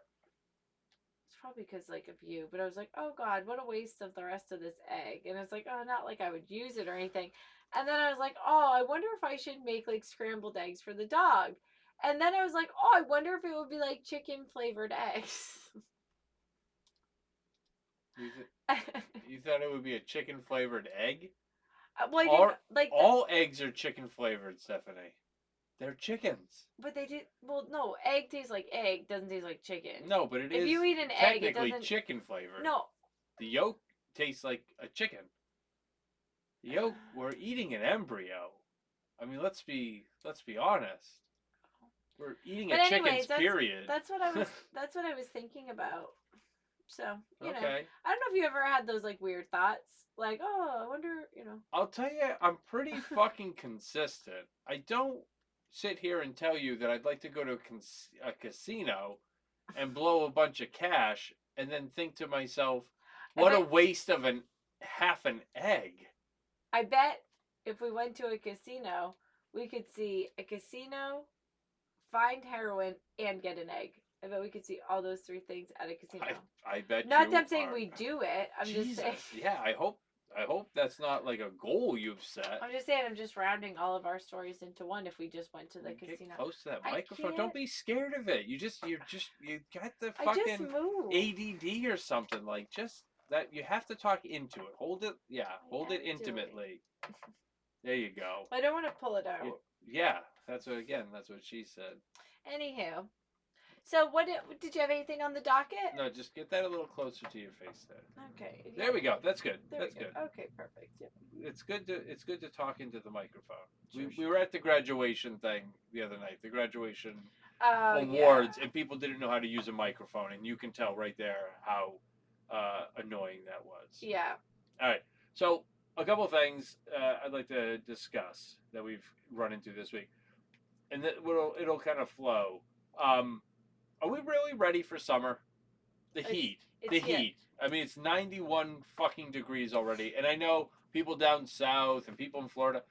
Speaker 2: probably because like of you, but I was like, oh god, what a waste of the rest of this egg. And it's like, oh, not like I would use it or anything. And then I was like, oh, I wonder if I should make like scrambled eggs for the dog. And then I was like, oh, I wonder if it would be like chicken flavored eggs.
Speaker 1: You thought it would be a chicken flavored egg?
Speaker 2: Well,
Speaker 1: all eggs are chicken flavored, Stephanie. They're chickens.
Speaker 2: But they did. Well, no, egg tastes like egg. Doesn't taste like chicken.
Speaker 1: No, but it is.
Speaker 2: If you eat an egg, it doesn't.
Speaker 1: Chicken flavored.
Speaker 2: No.
Speaker 1: The yolk tastes like a chicken. The yolk. We're eating an embryo. I mean, let's be honest. We're eating a chicken's period.
Speaker 2: That's what I was thinking about. So you know, I don't know if you ever had those like weird thoughts, like, oh, I wonder,
Speaker 1: I'll tell you, I'm pretty fucking consistent. I don't sit here and tell you that I'd like to go to a casino and blow a bunch of cash and then think to myself, what a waste of half an egg.
Speaker 2: I bet if we went to a casino, we could see a casino, find heroin, and get an egg. I bet we could see all those three things at a casino.
Speaker 1: I bet you.
Speaker 2: Not them saying we do it. I'm just saying.
Speaker 1: Yeah, I hope that's not like a goal you've set.
Speaker 2: I'm just saying, I'm just rounding all of our stories into one if we just went to the casino.
Speaker 1: Get close to that microphone. Don't be scared of it. You got the fucking ADD or something. Like, just that you have to talk into it. Hold it. Yeah, hold it intimately. There you go.
Speaker 2: I don't want to pull it out.
Speaker 1: Yeah, that's what she said.
Speaker 2: Anywho. So what did you have anything on the docket?
Speaker 1: No, just get that a little closer to your face there.
Speaker 2: Okay. Yeah.
Speaker 1: There we go. That's good. That's good.
Speaker 2: Okay, perfect. Yeah.
Speaker 1: It's good to talk into the microphone. We were at the graduation thing the other night. The graduation awards, and people didn't know how to use a microphone, and you can tell right there how annoying that was.
Speaker 2: Yeah.
Speaker 1: All right. So a couple of things I'd like to discuss that we've run into this week, and that it'll kind of flow. Are we really ready for summer? The heat. I mean, it's 91 fucking degrees already. And I know people down south and people in Florida,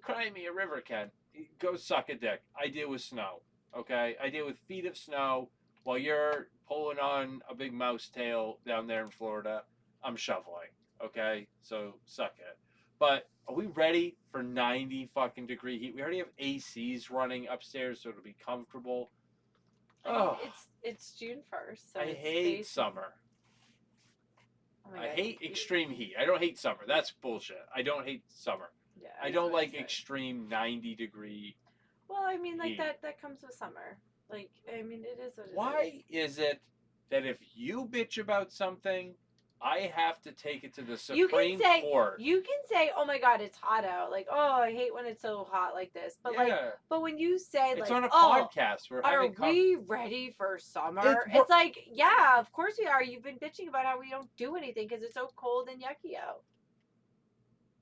Speaker 1: cry me a river, Ken. Go suck a dick. I deal with snow, okay? I deal with feet of snow while you're pulling on a big mouse tail down there in Florida. I'm shoveling, okay? So suck it. But are we ready for 90 fucking degree heat? We already have ACs running upstairs, so it'll be comfortable.
Speaker 2: Oh, it's June 1st. So
Speaker 1: I hate summer. Oh I hate extreme heat. I don't hate summer. That's bullshit. I don't hate summer. Yeah, I don't like extreme 90 degree.
Speaker 2: Well, I mean, like that comes with summer. Like, I mean, it is what it is.
Speaker 1: Why is it that if you bitch about something, I have to take it to the Supreme Court?
Speaker 2: You can say, "Oh my God, it's hot out." Like, "Oh, I hate when it's so hot like this." But but when you say,
Speaker 1: it's on a podcast.
Speaker 2: Are we ready for summer? It's like, yeah, of course we are. You've been bitching about how we don't do anything because it's so cold and yucky out.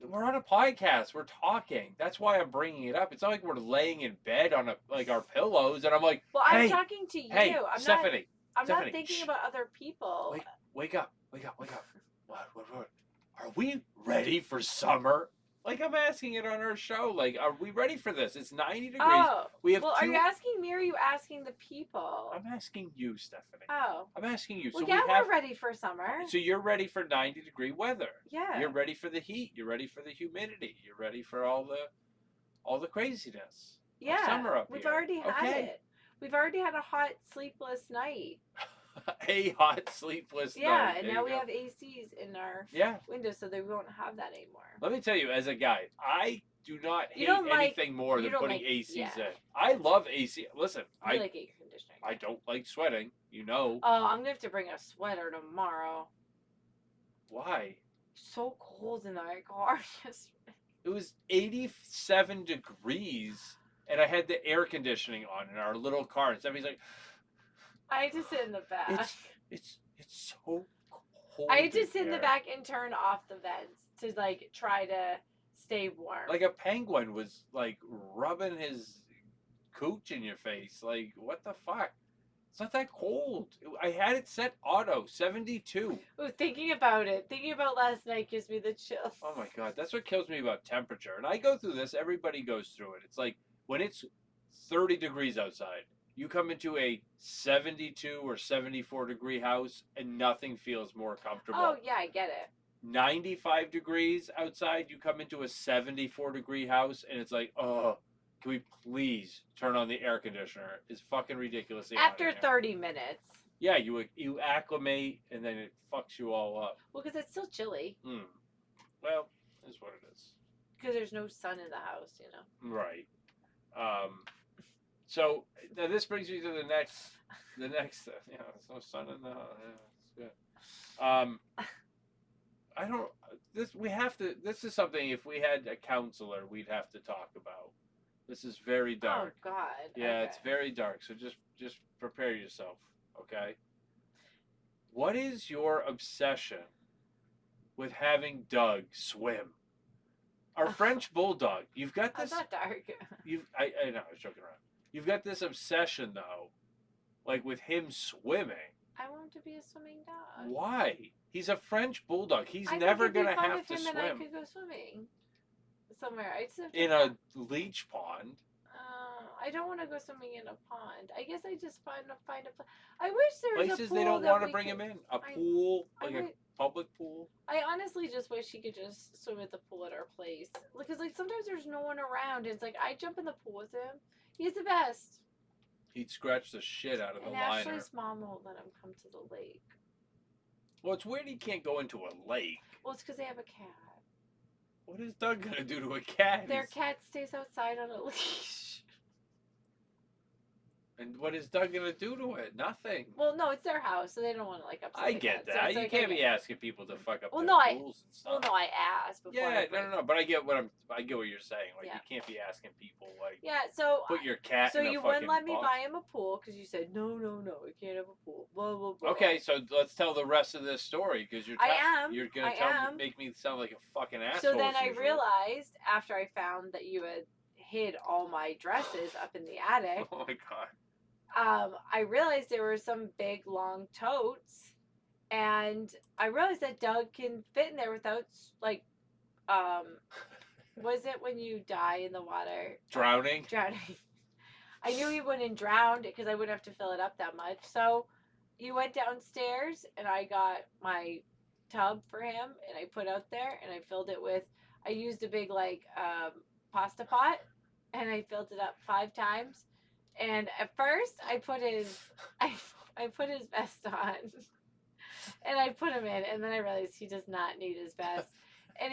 Speaker 1: We're on a podcast. We're talking. That's why I'm bringing it up. It's not like we're laying in bed on our pillows, and I'm like,
Speaker 2: well,
Speaker 1: hey,
Speaker 2: I'm talking to you.
Speaker 1: Hey, Stephanie.
Speaker 2: I'm not thinking about other people.
Speaker 1: Wake up. What? Are we ready for summer? Like, I'm asking it on our show. Like, are we ready for this? It's 90 degrees.
Speaker 2: Oh. Are you asking me or are you asking the people?
Speaker 1: I'm asking you, Stephanie.
Speaker 2: Oh.
Speaker 1: I'm asking you.
Speaker 2: Well, we're ready for summer.
Speaker 1: So you're ready for 90 degree weather.
Speaker 2: Yeah.
Speaker 1: You're ready for the heat. You're ready for the humidity. You're ready for all the craziness.
Speaker 2: Yeah,
Speaker 1: summer up
Speaker 2: we've
Speaker 1: here.
Speaker 2: already had it. We've already had a hot, sleepless night.
Speaker 1: A hot, sleepless night.
Speaker 2: Yeah, and now we have ACs in our windows, so they won't have that anymore.
Speaker 1: Let me tell you, as a guy, I do not hate anything more than putting ACs in. I love AC. Listen, I
Speaker 2: like air conditioning.
Speaker 1: I don't like sweating, you know.
Speaker 2: Oh, I'm gonna have to bring a sweater tomorrow.
Speaker 1: Why?
Speaker 2: So cold in my car.
Speaker 1: It was 87 degrees, and I had the air conditioning on in our little car, and somebody's like,
Speaker 2: I had to sit in the back.
Speaker 1: It's so cold.
Speaker 2: I had to sit in the back and turn off the vents to like try to stay warm.
Speaker 1: Like a penguin was like rubbing his cooch in your face. Like, what the fuck? It's not that cold. I had it set auto, 72.
Speaker 2: Ooh, thinking about last night gives me the chills.
Speaker 1: Oh my God, that's what kills me about temperature. And I go through this, everybody goes through it. It's like when it's 30 degrees outside, you come into a 72 or 74 degree house and nothing feels more comfortable.
Speaker 2: Oh, yeah, I get it.
Speaker 1: 95 degrees outside, you come into a 74 degree house and it's like, oh, can we please turn on the air conditioner? It's fucking ridiculous.
Speaker 2: After 30 minutes.
Speaker 1: Yeah, you acclimate and then it fucks you all up.
Speaker 2: Well, because it's still chilly.
Speaker 1: Well, that's what it is.
Speaker 2: Because there's no sun in the house, you know.
Speaker 1: Right. So now this brings me to the next. There's no sun in the house. Yeah, it's good. I don't. This is something. If we had a counselor, we'd have to talk about. This is very dark.
Speaker 2: Oh God.
Speaker 1: Yeah, okay. It's very dark. So just prepare yourself, okay? What is your obsession with having Doug swim? Our French bulldog. You've got this.
Speaker 2: That's not dark.
Speaker 1: I know. I was joking around. You've got this obsession though, like with him swimming.
Speaker 2: I want him to be a swimming dog.
Speaker 1: Why? He's a French bulldog. He's never gonna have to swim.
Speaker 2: And I could go swimming somewhere. I just have to
Speaker 1: in a leech pond.
Speaker 2: I don't want to go swimming in a pond. I guess I just find a. I wish there was
Speaker 1: places
Speaker 2: a pool
Speaker 1: they don't want to bring him in. A pool, like a public pool.
Speaker 2: I honestly just wish he could just swim at the pool at our place. Because like sometimes there's no one around. And it's like I jump in the pool with him. He's the best.
Speaker 1: He'd scratch the shit out of the liner.
Speaker 2: And Ashley's mom won't let him come to the lake.
Speaker 1: Well, it's weird he can't go into a lake.
Speaker 2: Well, it's because they have a cat.
Speaker 1: What is Doug gonna do to a cat?
Speaker 2: Their cat stays outside on a leash.
Speaker 1: And what is Doug gonna do to it? Nothing.
Speaker 2: Well, no, it's their house, so they don't want to like upset.
Speaker 1: I get that. So you can't be asking people to fuck up their rules and stuff.
Speaker 2: Well, no, I asked before.
Speaker 1: Yeah, no. But I get what you're saying. Like you can't be asking people like.
Speaker 2: Yeah, so
Speaker 1: put your cat.
Speaker 2: So in a you wouldn't let me buy him a pool because you said no, we can't have a pool. Blah blah blah.
Speaker 1: Okay, so let's tell the rest of this story because you're gonna make me sound like a fucking asshole.
Speaker 2: So then I realized after I found that you had hid all my dresses up in the attic.
Speaker 1: Oh my God.
Speaker 2: I realized there were some big long totes, and I realized that Doug can fit in there without like, was it when you die in the water?
Speaker 1: Drowning.
Speaker 2: I knew he wouldn't drown because I wouldn't have to fill it up that much. So, you went downstairs, and I got my tub for him, and I put out there, and I filled it with. I used a big like pasta pot, and I filled it up 5 times. And at first, I put his vest on, and I put him in, and then I realized he does not need his vest. And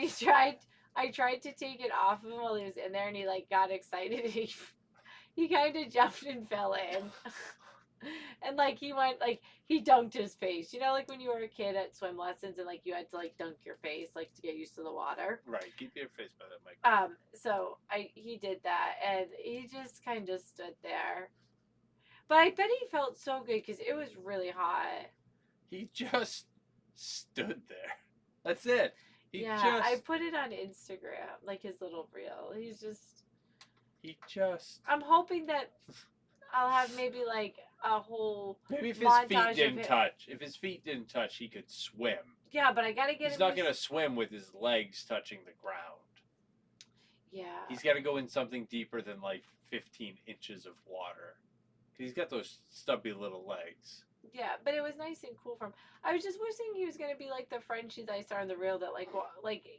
Speaker 2: I tried to take it off of him while he was in there, and he like got excited. He kind of jumped and fell in, and like he dunked his face. You know, like when you were a kid at swim lessons, and like you had to like dunk your face like to get used to the water.
Speaker 1: Right, keep your face by that mic.
Speaker 2: So he did that, and he just kind of stood there. But I bet he felt so good because it was really hot.
Speaker 1: He just stood there. That's it.
Speaker 2: I put it on Instagram, like his little reel. I'm hoping that I'll have maybe like a whole.
Speaker 1: Maybe if his feet didn't touch. If his feet didn't touch, he could swim.
Speaker 2: Yeah, but I gotta get.
Speaker 1: He's not gonna swim with his legs touching the ground.
Speaker 2: Yeah.
Speaker 1: He's got to go in something deeper than like 15 inches of water. He's got those stubby little legs.
Speaker 2: Yeah, but it was nice and cool for him. I was just wishing he was gonna be like the Frenchies I saw in the reel that like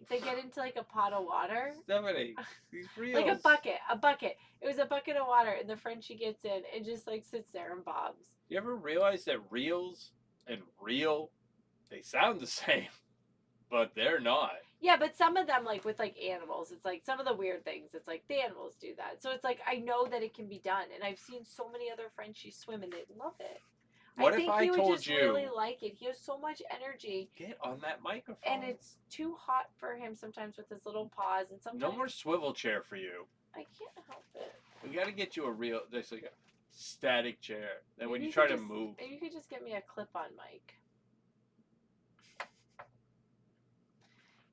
Speaker 2: they get into like a pot of water.
Speaker 1: Stephanie, these reels.
Speaker 2: Like a bucket. It was a bucket of water, and the Frenchie gets in and just like sits there and bobs.
Speaker 1: You ever realize that reels and reel, they sound the same, but they're not.
Speaker 2: Yeah, but some of them, like with like animals, it's like some of the weird things. It's like the animals do that, so it's like I know that it can be done, and I've seen so many other Frenchies swim, and they love it.
Speaker 1: What
Speaker 2: I think
Speaker 1: if I
Speaker 2: he would
Speaker 1: told
Speaker 2: just
Speaker 1: you?
Speaker 2: really like it. He has so much energy.
Speaker 1: Get on that microphone.
Speaker 2: And it's too hot for him sometimes with his little paws, and sometimes
Speaker 1: no more swivel chair for you.
Speaker 2: I can't help it.
Speaker 1: We got to get you a real, there's like a static chair. Then
Speaker 2: Maybe
Speaker 1: when you try to
Speaker 2: just,
Speaker 1: move,
Speaker 2: maybe you could just get me a clip-on mic.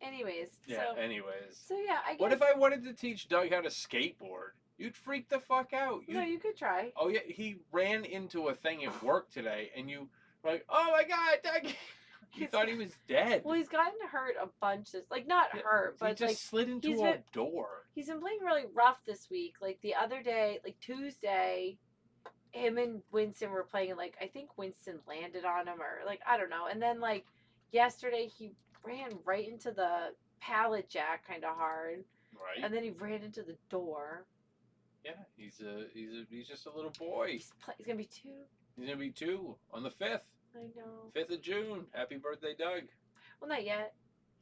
Speaker 2: Anyways.
Speaker 1: Yeah.
Speaker 2: So yeah, I guess.
Speaker 1: What if I wanted to teach Doug how to skateboard? You'd freak the fuck out.
Speaker 2: No, you could try.
Speaker 1: Oh yeah, he ran into a thing at work today, and you were like, "Oh my god, Doug!" You thought he was dead.
Speaker 2: Well, he's gotten hurt a bunch. Like not hurt, but
Speaker 1: he just
Speaker 2: like
Speaker 1: slid into a door.
Speaker 2: He's been playing really rough this week. Like the other day, like Tuesday, him and Winston were playing. Like I think Winston landed on him, or like I don't know. And then like yesterday, he ran right into the pallet jack kind of hard.
Speaker 1: Right.
Speaker 2: And then he ran into the door.
Speaker 1: Yeah, he's just a little boy.
Speaker 2: He's gonna be 2.
Speaker 1: He's gonna be 2 on the 5th.
Speaker 2: I know.
Speaker 1: 5th of June. Happy birthday, Doug.
Speaker 2: Well, not yet.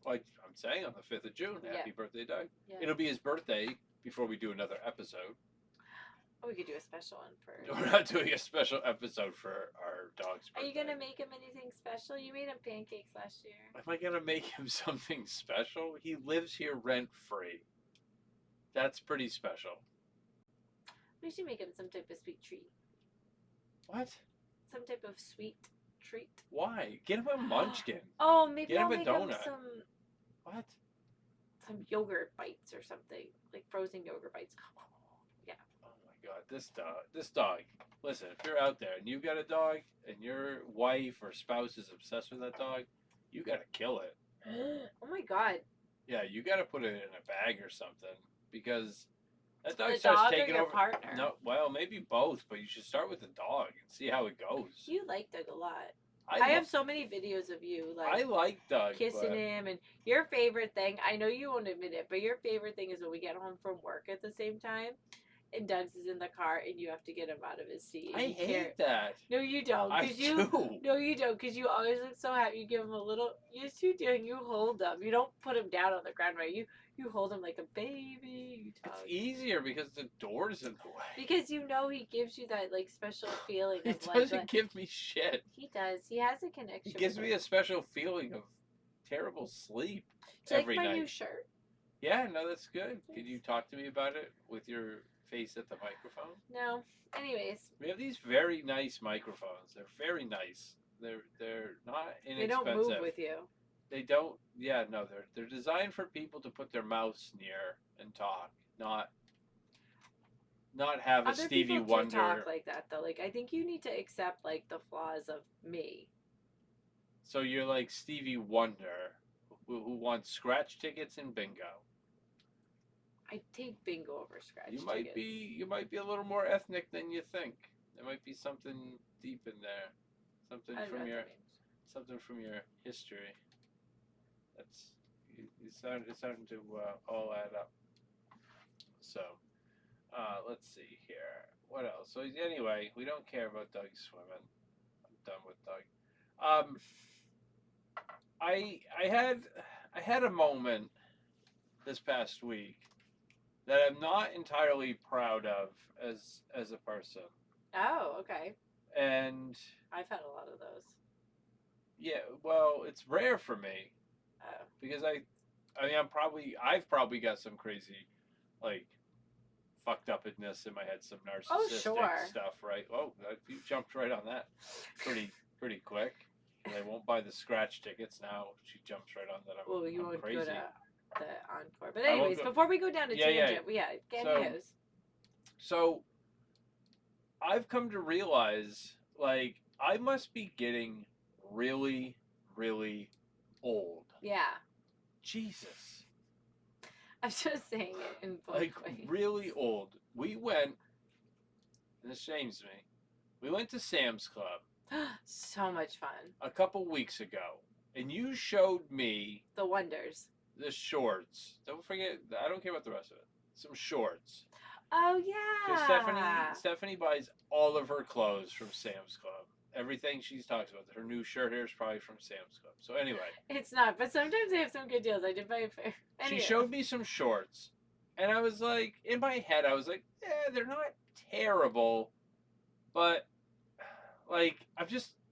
Speaker 1: Like I'm saying, on the 5th of June. Happy birthday, Doug.
Speaker 2: Yeah.
Speaker 1: It'll be his birthday before we do another episode.
Speaker 2: Oh, we could do a special one for.
Speaker 1: We're not doing a special episode for our dog's birthday.
Speaker 2: Are you gonna make him anything special? You made him pancakes last year.
Speaker 1: Am I gonna make him something special? He lives here rent free. That's pretty special.
Speaker 2: We should make him some type of sweet treat.
Speaker 1: What?
Speaker 2: Some type of sweet treat.
Speaker 1: Why? Get him a munchkin.
Speaker 2: Oh, maybe
Speaker 1: Get
Speaker 2: I'll
Speaker 1: him a
Speaker 2: make
Speaker 1: donut.
Speaker 2: him some.
Speaker 1: What?
Speaker 2: Some yogurt bites or something, like frozen yogurt bites. Yeah.
Speaker 1: Oh my god, this dog. Listen, if you're out there and you've got a dog and your wife or spouse is obsessed with that dog, you gotta kill it.
Speaker 2: Oh my god.
Speaker 1: Yeah, you gotta put it in a bag or something because that dog
Speaker 2: the
Speaker 1: starts
Speaker 2: dog
Speaker 1: taking
Speaker 2: or your
Speaker 1: over.
Speaker 2: Partner?
Speaker 1: No, well, maybe both, but you should start with the dog and see how it goes.
Speaker 2: You like Doug a lot.
Speaker 1: I
Speaker 2: have so many videos of you
Speaker 1: I like Doug
Speaker 2: kissing him, and your favorite thing. I know you won't admit it, but your favorite thing is when we get home from work at the same time, and Doug's is in the car, and you have to get him out of his seat.
Speaker 1: I hate that.
Speaker 2: No, you don't.
Speaker 1: I do.
Speaker 2: No, you don't, because you always look so happy. You give him a little. Yes, you do. And you hold him. You don't put him down on the ground, right? You hold him like a baby.
Speaker 1: It's easier because the door's in the way.
Speaker 2: Because you know he gives you that like special feeling.
Speaker 1: He doesn't give me shit.
Speaker 2: He does. He has a connection.
Speaker 1: He gives me a special feeling of terrible sleep
Speaker 2: every
Speaker 1: night.
Speaker 2: Like my new shirt.
Speaker 1: Yeah, no, that's good. Can you talk to me about it with your face at the microphone?
Speaker 2: No. Anyways.
Speaker 1: We have these very nice microphones. They're very nice. They're not inexpensive.
Speaker 2: They don't move with you.
Speaker 1: They don't. Yeah, no. They're designed for people to put their mouths near and talk, not have a
Speaker 2: Other
Speaker 1: Stevie
Speaker 2: people
Speaker 1: Wonder.
Speaker 2: Do talk like that though. Like I think you need to accept like the flaws of me.
Speaker 1: So you're like Stevie Wonder, who wants scratch tickets and bingo.
Speaker 2: I take bingo over scratch
Speaker 1: You
Speaker 2: tickets.
Speaker 1: might be a little more ethnic than you think. There might be something deep in there, something from your history. That's it's starting to all add up. So, let's see here. What else? So anyway, we don't care about Doug swimming. I'm done with Doug. I had a moment this past week that I'm not entirely proud of as a person.
Speaker 2: Oh, okay.
Speaker 1: And
Speaker 2: I've had a lot of those.
Speaker 1: Yeah, well, it's rare for me.
Speaker 2: Oh.
Speaker 1: Because I've probably got some crazy, like, fucked upness in my head, some narcissistic stuff, right? Oh, you jumped right on that pretty quick. And they won't buy the scratch tickets now. She jumps right on that.
Speaker 2: You won't
Speaker 1: crazy.
Speaker 2: go to the encore. But anyways, before we go down to tangent, anyways.
Speaker 1: So, I've come to realize, like, I must be getting really, really old.
Speaker 2: Yeah.
Speaker 1: Jesus.
Speaker 2: I'm just saying it in both ways.
Speaker 1: Really old. We went, and this shames me, We went to Sam's Club.
Speaker 2: So much fun.
Speaker 1: A couple weeks ago, and you showed me
Speaker 2: the wonders.
Speaker 1: The shorts. Don't forget. I don't care about the rest of it. Some shorts.
Speaker 2: Oh yeah.
Speaker 1: Because Stephanie buys all of her clothes from Sam's Club. Everything she talks about. Her new shirt here is probably from Sam's Club. So anyway.
Speaker 2: It's not, but sometimes they have some good deals. I did buy a pair.
Speaker 1: Anyway. She showed me some shorts. And I was like, in my head, I was like, yeah, they're not terrible. But, like,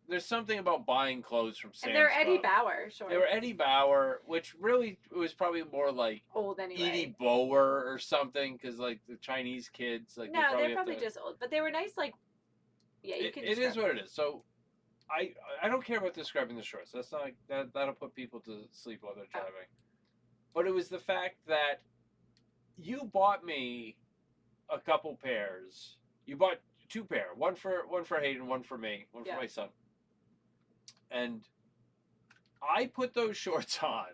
Speaker 1: there's something about buying clothes from Sam's Club.
Speaker 2: And they're Eddie Bauer shorts.
Speaker 1: They were Eddie Bauer, which really was probably more like
Speaker 2: old anyway.
Speaker 1: Edie Bauer or something, because like the Chinese kids, like
Speaker 2: no, they're probably just old, but they were nice. Like, yeah, you can.
Speaker 1: It is what it is. So, I don't care about describing the shorts. That's not that'll put people to sleep while they're driving. Oh. But it was the fact that you bought me a couple pairs. You bought 2 pair, one for Hayden, one for me, one for my son. And I put those shorts on,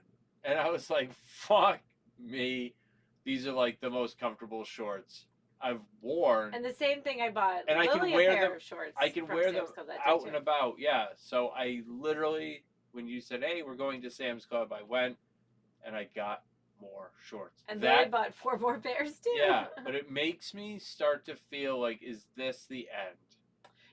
Speaker 1: and I was like, fuck me. These are like the most comfortable shorts I've worn.
Speaker 2: And the same thing I bought.
Speaker 1: And I can wear them.
Speaker 2: Shorts
Speaker 1: I can wear them out and about. Yeah. So I literally, when you said, hey, we're going to Sam's Club, I went and I got more shorts.
Speaker 2: And then I bought 4 more pairs too.
Speaker 1: Yeah. But it makes me start to feel like, is this the end?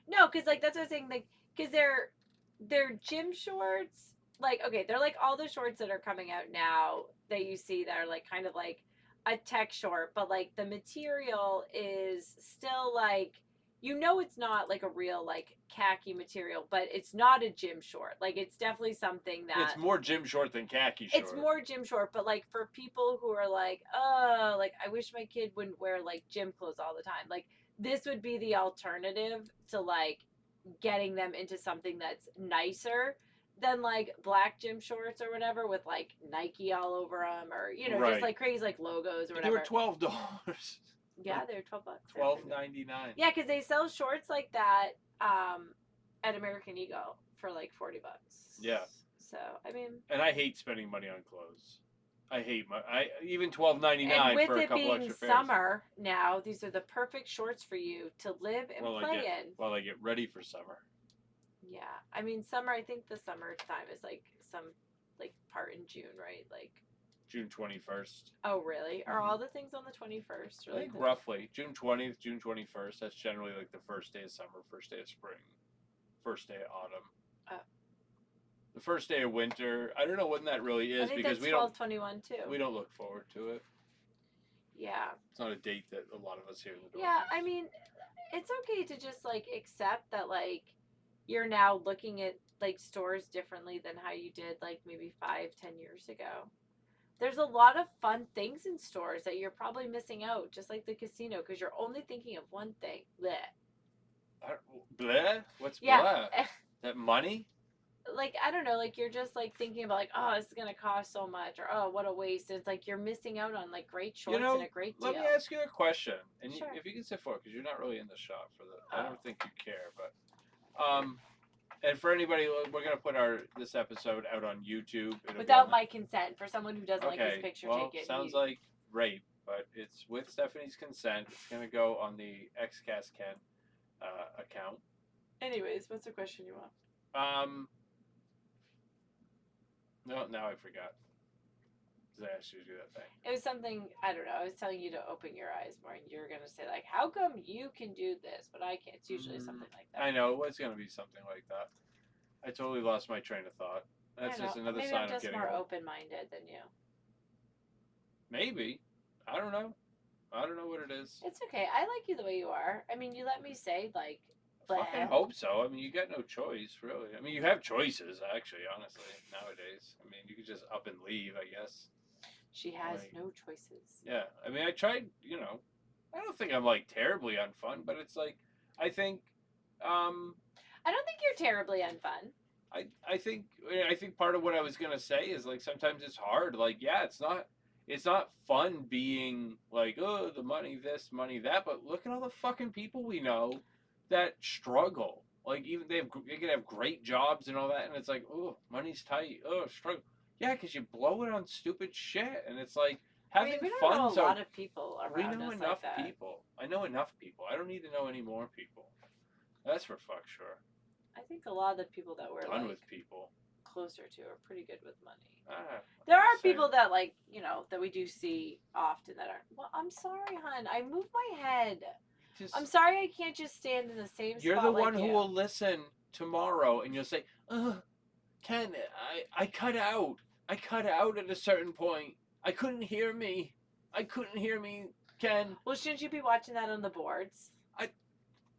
Speaker 2: No, because like that's what I was saying. Like, because they're gym shorts. Like, okay, they're like all the shorts that are coming out now that you see that are like kind of like a tech short, but like the material is still like, it's not like a real like khaki material, but it's not a gym short. Like, it's definitely something that
Speaker 1: it's more gym short than khaki short.
Speaker 2: It's more gym short, but like for people who are like, oh, like I wish my kid wouldn't wear like gym clothes all the time. Like, this would be the alternative to like getting them into something that's nicer than like black gym shorts or whatever with like Nike all over them, or just like crazy like logos or whatever.
Speaker 1: They were $12.
Speaker 2: Yeah, they're $12.
Speaker 1: $12.99.
Speaker 2: Yeah, because they sell shorts like that at American Eagle for like $40.
Speaker 1: Yeah.
Speaker 2: So I mean.
Speaker 1: And I hate spending money on clothes. I hate even $12.99 for a couple extra pairs.
Speaker 2: With it being summer now, these are the perfect shorts for you to live and play in.
Speaker 1: While I get ready for summer.
Speaker 2: Yeah, I mean summer. I think the summertime is like some like part in June, right? Like
Speaker 1: June 21st.
Speaker 2: Oh, really? Are all the things on the 21st?
Speaker 1: I think roughly June 20th, June 21st. That's generally like the first day of summer, first day of spring, first day of autumn. The first day of winter. I don't know when that really is, because we don't.
Speaker 2: 12/21 too.
Speaker 1: We don't look forward to it.
Speaker 2: Yeah.
Speaker 1: It's not a date that a lot of us here in the Northeast.
Speaker 2: Yeah, I mean, it's okay to just like accept that like you're now looking at like stores differently than how you did like maybe 5-10 years ago. There's a lot of fun things in stores that you're probably missing out, just like the casino, because you're only thinking of one thing. Bleh.
Speaker 1: Bleh? What's bleh? That money?
Speaker 2: Like, I don't know, like you're just like thinking about like, oh, this is gonna cost so much, or oh, what a waste. And it's like you're missing out on like great shorts and a great deal.
Speaker 1: Let me ask you a question, and
Speaker 2: sure.
Speaker 1: If you can sit forward, because you're not really in the shop for the. I don't think you care, but and for anybody, we're gonna put this episode out on YouTube.
Speaker 2: Without my consent, for someone who doesn't like this picture taken.
Speaker 1: Sounds like rape, but it's with Stephanie's consent. It's gonna go on the XCast Ken account.
Speaker 2: Anyways, what's the question you want?
Speaker 1: No, now I forgot. Because I asked you to do that thing.
Speaker 2: It was something, I don't know. I was telling you to open your eyes more, and you were going to say, like, how come you can do this, but I can't? It's usually something like that.
Speaker 1: I know. It was going to be something like that. I totally lost my train of thought. That's just another sign of getting
Speaker 2: I'm just more
Speaker 1: old.
Speaker 2: open-minded than you.
Speaker 1: Maybe. I don't know. I don't know what it is.
Speaker 2: It's okay. I like you the way you are. I mean, you let me say, like,
Speaker 1: I fucking hope so. I mean, you got no choice, really. I mean, you have choices, actually, honestly, nowadays. I mean, you could just up and leave, I guess.
Speaker 2: She has no choices.
Speaker 1: Yeah. I mean, I tried, I don't think I'm, like, terribly unfun, but it's like, I think,
Speaker 2: I don't think you're terribly unfun.
Speaker 1: I think part of what I was going to say is, like, sometimes it's hard. Like, yeah, it's not fun being, like, oh, the money this, money that, but look at all the fucking people we know that struggle. Like, even they could have great jobs and all that, and it's like, oh, money's tight. Oh, struggle. Yeah, because you blow it on stupid shit, and it's like having fun.
Speaker 2: We don't know a lot of people around us.
Speaker 1: We know enough people. I know enough people. I don't need to know any more people. That's for fuck sure.
Speaker 2: I think a lot of the people that we're
Speaker 1: done
Speaker 2: like
Speaker 1: with people
Speaker 2: closer to are pretty good with money.
Speaker 1: Ah,
Speaker 2: There are people that like, you know, that we do see often that are. Well, I'm sorry, hon. I moved my head. I'm sorry I can't just stand in the same spot.
Speaker 1: You're the one
Speaker 2: like
Speaker 1: who will listen tomorrow and you'll say, Ken, I cut out. I cut out at a certain point. I couldn't hear me. Ken.
Speaker 2: Well, shouldn't you be watching that on the boards?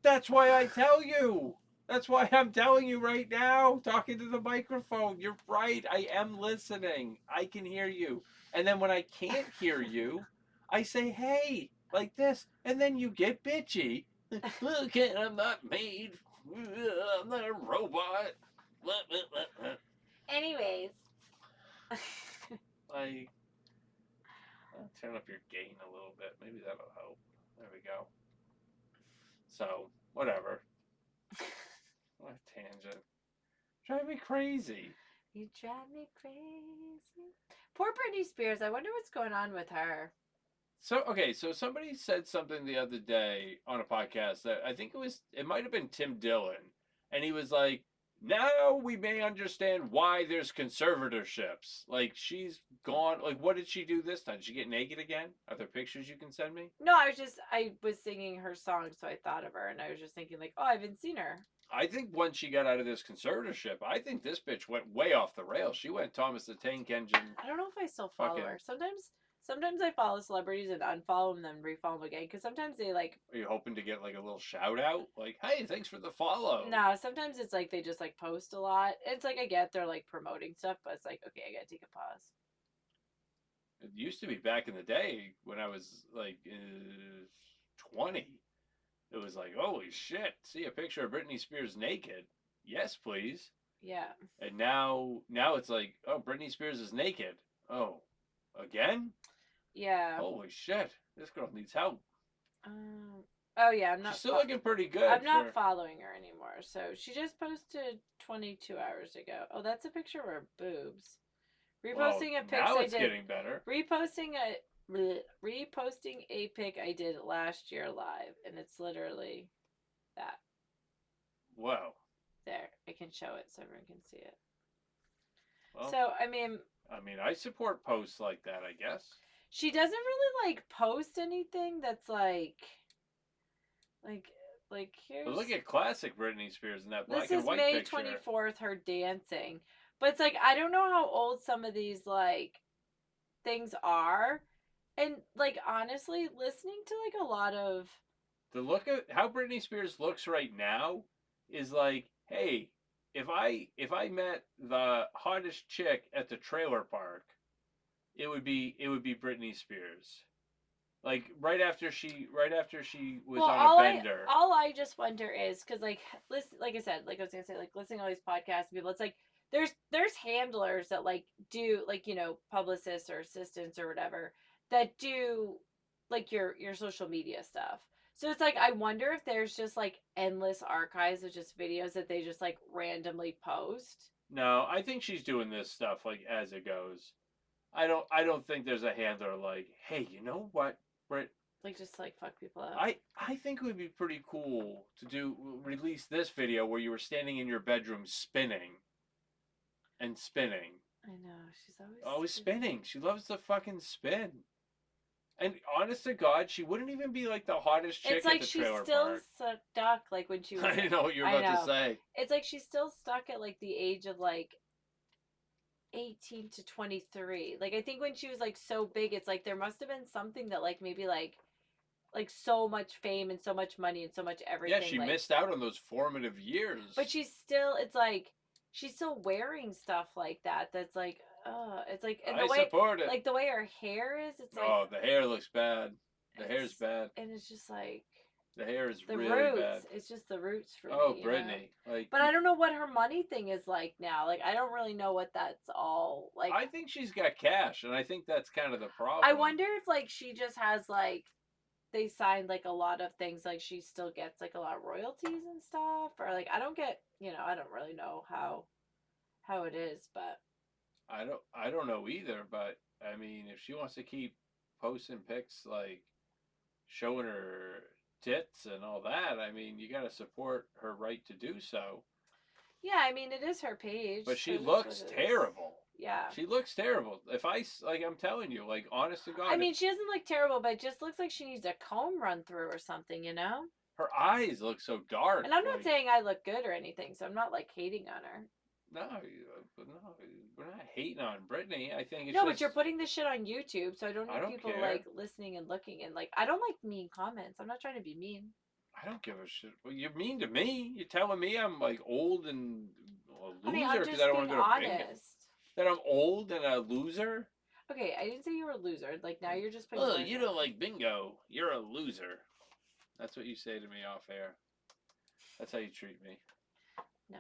Speaker 1: That's why I tell you. That's why I'm telling you right now, talking to the microphone. You're right. I am listening. I can hear you. And then when I can't hear you, I say, hey, like this. And then you get bitchy. Okay, I'm not made. I'm not a robot.
Speaker 2: Anyways.
Speaker 1: I'll turn up your gain a little bit. Maybe that'll help. There we go. So, whatever. What a tangent. Drive me crazy.
Speaker 2: You drive me crazy. Poor Britney Spears. I wonder what's going on with her.
Speaker 1: So somebody said something the other day on a podcast that I think it might have been Tim Dillon, and he was like, now we may understand why there's conservatorships. Like, she's gone. Like, what did she do this time? Did she get naked again? Are there pictures you can send me?
Speaker 2: No, I was singing her song, so I thought of her, and I was just thinking, like, oh, I haven't seen her.
Speaker 1: I think once she got out of this conservatorship, I think this bitch went way off the rails. She went Thomas the Tank Engine.
Speaker 2: I don't know if I still follow her. Sometimes I follow celebrities and unfollow them, then refollow them again. Because sometimes they like.
Speaker 1: Are you hoping to get like a little shout out? Like, hey, thanks for the follow.
Speaker 2: No, sometimes it's like they just like post a lot. It's like I get they're like promoting stuff, but it's like, okay, I gotta take a pause.
Speaker 1: It used to be back in the day when I was like 20. It was like, holy shit, see a picture of Britney Spears naked. Yes, please.
Speaker 2: Yeah.
Speaker 1: And now it's like, oh, Britney Spears is naked. Oh, again?
Speaker 2: Yeah.
Speaker 1: Holy shit, this girl needs help.
Speaker 2: Oh yeah, I'm not.
Speaker 1: She's still looking pretty good.
Speaker 2: I'm not following her anymore. So she just posted 22 hours ago. Oh, that's a picture of her boobs. Reposting a pic.
Speaker 1: Now it's getting better.
Speaker 2: Reposting a pic I did last year live, and it's literally that.
Speaker 1: Wow.
Speaker 2: There, I can show it so everyone can see it.
Speaker 1: Well,
Speaker 2: so I mean,
Speaker 1: I support posts like that. I guess
Speaker 2: she doesn't really like post anything that's like here's.
Speaker 1: But look at classic Britney Spears in that black and white
Speaker 2: picture. This is May 24th, her dancing. But it's like I don't know how old some of these like things are, and like honestly, listening to like a lot of
Speaker 1: the look of how Britney Spears looks right now is like, hey, if I met the hottest chick at the trailer park, it would be Britney Spears. Like right after she was on a bender.
Speaker 2: All I just wonder is because like listen, like I said, like I was gonna say, like listening to all these podcasts and people, it's like there's handlers that like do like, you know, publicists or assistants or whatever that do like your social media stuff. So it's like I wonder if there's just like endless archives of just videos that they just like randomly post.
Speaker 1: No, I think she's doing this stuff like as it goes. I don't think there's a handler like, hey, you know what, Brit?
Speaker 2: Like just like fuck people up.
Speaker 1: I think it would be pretty cool to release this video where you were standing in your bedroom spinning. And spinning.
Speaker 2: I know, she's always
Speaker 1: spinning. She loves to fucking spin. And honest to God, she wouldn't even be like the hottest chick at the trailer park.
Speaker 2: It's like she's still stuck, like when she was.
Speaker 1: I know what you're about to say.
Speaker 2: It's like she's still stuck at like the age of like 18 to 23. Like I think when she was like so big, it's like there must have been something that like maybe like so much fame and so much money and so much everything.
Speaker 1: Yeah, she missed out on those formative years.
Speaker 2: But she's still, it's like she's still wearing stuff like that. That's like, it's like, and
Speaker 1: I support it.
Speaker 2: Like the way her hair is, it's like,
Speaker 1: oh, the hair looks bad. The hair's bad,
Speaker 2: and it's just like
Speaker 1: the hair is
Speaker 2: the
Speaker 1: really
Speaker 2: roots.
Speaker 1: bad.
Speaker 2: It's just the roots for
Speaker 1: me.
Speaker 2: me.
Speaker 1: Britney, like,
Speaker 2: but I don't know what her money thing is like now. Like I don't really know what that's all like.
Speaker 1: I think she's got cash, and I think that's kind of the problem.
Speaker 2: I wonder if like she just has like they signed like a lot of things, like she still gets like a lot of royalties and stuff, or like I don't get, you know, I don't really know how it is, but
Speaker 1: I don't know either. But I mean, if she wants to keep posting pics like showing her tits and all that. I mean, you got to support her right to do so.
Speaker 2: Yeah, I mean, it is her page.
Speaker 1: But she looks terrible.
Speaker 2: Yeah.
Speaker 1: She looks terrible. If I, like, I'm telling you, like, honest to God.
Speaker 2: I mean, she doesn't look terrible, but it just looks like she needs a comb run through or something, you know?
Speaker 1: Her eyes look so dark.
Speaker 2: And I'm not saying I look good or anything, so I'm not, like, hating on her.
Speaker 1: No, we're not hating on Brittany. I think it's
Speaker 2: no, but you're putting this shit on YouTube, so I don't need people
Speaker 1: care.
Speaker 2: like listening and looking and like. I don't like mean comments. I'm not trying to be mean.
Speaker 1: I don't give a shit. Well, you're mean to me. You're telling me I'm like old and a loser
Speaker 2: because
Speaker 1: I don't want to go to
Speaker 2: honest.
Speaker 1: bingo. That I'm old and a loser.
Speaker 2: Okay, I didn't say you were a loser. Like now you're just putting.
Speaker 1: Oh, you don't like bingo. You're a loser. That's what you say to me off air. That's how you treat me.
Speaker 2: No.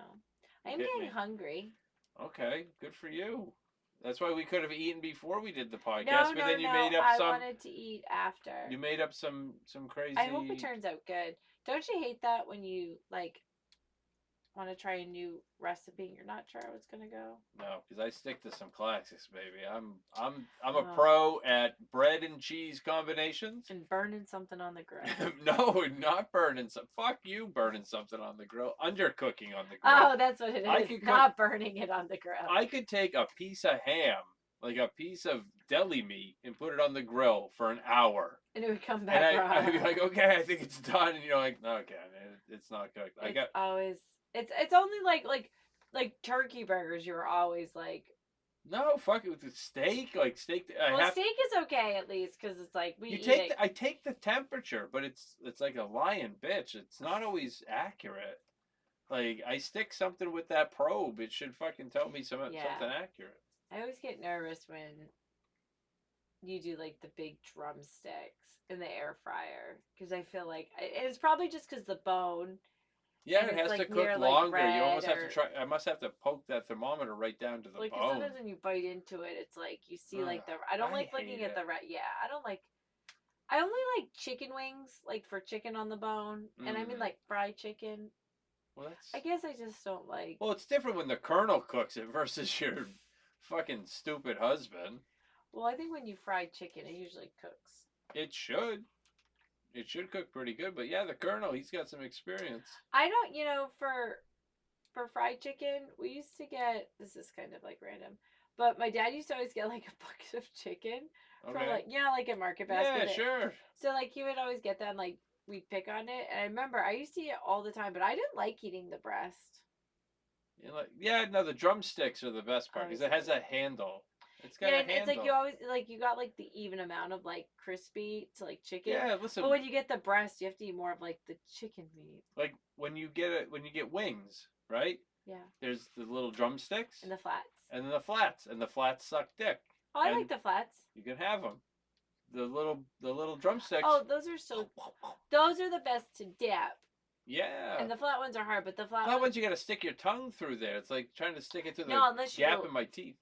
Speaker 2: I am getting hungry.
Speaker 1: Okay, good for you. That's why we could have eaten before we did the podcast. But then you made up some.
Speaker 2: I wanted to eat after.
Speaker 1: You made up some crazy.
Speaker 2: I hope it turns out good. Don't you hate that when you like want to try a new recipe and you're not sure how it's gonna go?
Speaker 1: No, because I stick to some classics, baby. I'm a pro at bread and cheese combinations.
Speaker 2: And burning something on the grill.
Speaker 1: No, not burning some. Fuck you, burning something on the grill. Undercooking on the grill.
Speaker 2: Oh, that's what it is. Not burning it on the grill.
Speaker 1: I could take a piece of ham, like a piece of deli meat, and put it on the grill for an hour.
Speaker 2: And it would come back raw.
Speaker 1: I'd be like, okay, I think it's done. And you're like, no, okay, it's not cooked.
Speaker 2: It's only like turkey burgers. You were always like,
Speaker 1: no, fuck it with the steak. Like steak.
Speaker 2: Steak is okay at least because it's like I
Speaker 1: take the temperature, but it's like a lion bitch. It's not always accurate. Like I stick something with that probe, it should fucking tell me something accurate.
Speaker 2: I always get nervous when you do like the big drumsticks in the air fryer because I feel like it's probably just because the bone.
Speaker 1: Yeah, it has to cook longer. You almost have to try. I must have to poke that thermometer right down to the bone.
Speaker 2: Sometimes when you bite into it, it's like you see like the. I don't like looking at the red. Yeah, I don't like. I only like chicken wings, like for chicken on the bone, and I mean like fried chicken.
Speaker 1: Well, that's.
Speaker 2: I guess I just don't like.
Speaker 1: Well, it's different when the Colonel cooks it versus your fucking stupid husband.
Speaker 2: Well, I think when you fry chicken, it usually cooks.
Speaker 1: It should. It should cook pretty good, but yeah, the Colonel, he's got some experience.
Speaker 2: I don't, for fried chicken, we used to get, this is kind of like random, but my dad used to always get like a bucket of chicken from like at Market Basket.
Speaker 1: Yeah, sure.
Speaker 2: So like he would always get that and like we'd pick on it. And I remember I used to eat it all the time, but I didn't like eating the breast.
Speaker 1: The drumsticks are the best part because it has a handle. It's got a handle.
Speaker 2: It's like you always you got like the even amount of like crispy to like chicken.
Speaker 1: Yeah, listen.
Speaker 2: But when you get the breast, you have to eat more of like the chicken meat.
Speaker 1: Like when you get wings, right?
Speaker 2: Yeah.
Speaker 1: There's the little drumsticks
Speaker 2: and the flats.
Speaker 1: And then the flats, and the flats suck dick.
Speaker 2: Oh, I like the flats.
Speaker 1: You can have them. The little drumsticks.
Speaker 2: Oh, those are the best to dip.
Speaker 1: Yeah.
Speaker 2: And the flat ones are hard, but the flat
Speaker 1: ones you got to stick your tongue through there. It's like trying to stick it through the gap in my teeth.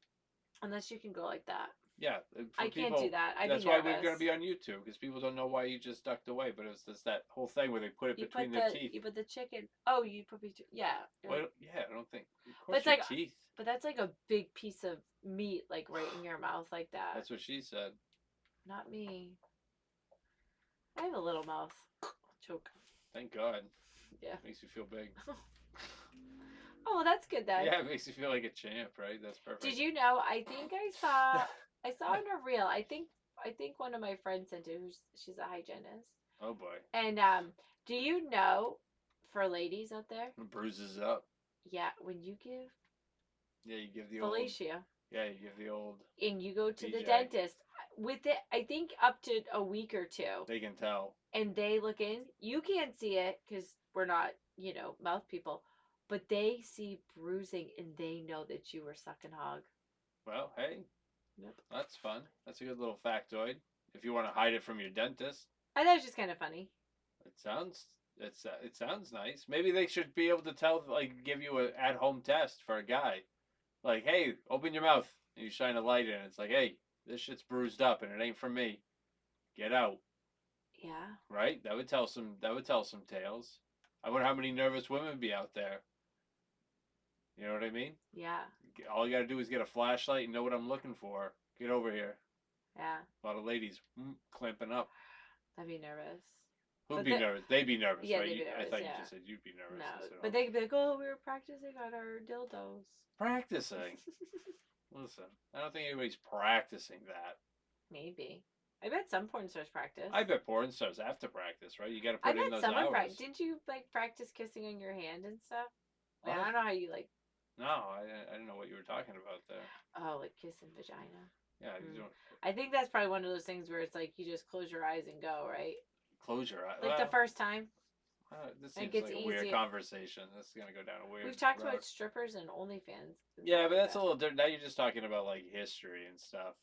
Speaker 2: Unless you can go like that.
Speaker 1: Yeah.
Speaker 2: I can't do that.
Speaker 1: That's why we're going to be on YouTube because people don't know why you just ducked away. But it was just that whole thing where they put it between their teeth.
Speaker 2: You put the chicken. Oh, you put yeah.
Speaker 1: Well, yeah, I don't think. Of course, your teeth.
Speaker 2: But that's like a big piece of meat, like right in your mouth, like that.
Speaker 1: That's what she said.
Speaker 2: Not me. I have a little mouth. Choke.
Speaker 1: Thank God.
Speaker 2: Yeah.
Speaker 1: Makes you feel big.
Speaker 2: Oh, well, that's good then.
Speaker 1: Yeah, it makes you feel like a champ, right? That's perfect.
Speaker 2: Did you know? I think I saw in a reel. I think one of my friends sent it. She's a hygienist.
Speaker 1: Oh boy.
Speaker 2: And do you know, for ladies out there,
Speaker 1: it bruises up.
Speaker 2: Yeah, when you give.
Speaker 1: Yeah, you give the
Speaker 2: fellatio.
Speaker 1: Old. Yeah, you give the old.
Speaker 2: And you go to the dentist with it. I think up to a week or two.
Speaker 1: They can tell.
Speaker 2: And they look in. You can't see it because we're not, mouth people. But they see bruising and they know that you were sucking hog.
Speaker 1: Well, hey.
Speaker 2: Yep.
Speaker 1: That's fun. That's a good little factoid. If you want to hide it from your dentist.
Speaker 2: I thought it was just kind of funny.
Speaker 1: It sounds nice. Maybe they should be able to give you an at-home test for a guy. Like, hey, open your mouth. And you shine a light in it. It's like, hey, this shit's bruised up and it ain't for me. Get out.
Speaker 2: Yeah.
Speaker 1: Right? That would tell some tales. I wonder how many nervous women would be out there. You know what I mean?
Speaker 2: Yeah.
Speaker 1: All you got to do is get a flashlight and know what I'm looking for. Get over here.
Speaker 2: Yeah.
Speaker 1: A lot of ladies clamping up.
Speaker 2: I'd be nervous.
Speaker 1: Who'd be nervous? They'd be nervous,
Speaker 2: yeah,
Speaker 1: right?
Speaker 2: they'd be nervous,
Speaker 1: I thought
Speaker 2: yeah.
Speaker 1: you just said you'd be nervous.
Speaker 2: No, but they'd be like, oh, we were practicing on our dildos.
Speaker 1: Practicing? Listen, I don't think anybody's practicing that.
Speaker 2: Maybe. I bet some porn stars practice.
Speaker 1: I bet porn stars have to practice, right? You got to put in those hours.
Speaker 2: Didn't you like practice kissing on your hand and stuff? Like, I don't know how you like.
Speaker 1: No, I didn't know what you were talking about there.
Speaker 2: Oh, like kissing vagina.
Speaker 1: Yeah, you don't.
Speaker 2: I think that's probably one of those things where it's like you just close your eyes and go, right?
Speaker 1: Close your eyes.
Speaker 2: Like the first time.
Speaker 1: This seems like a weird conversation. This is gonna go down a weird.
Speaker 2: We've talked about strippers and OnlyFans.
Speaker 1: Yeah, but that's a little different. Now you're just talking about like history and stuff.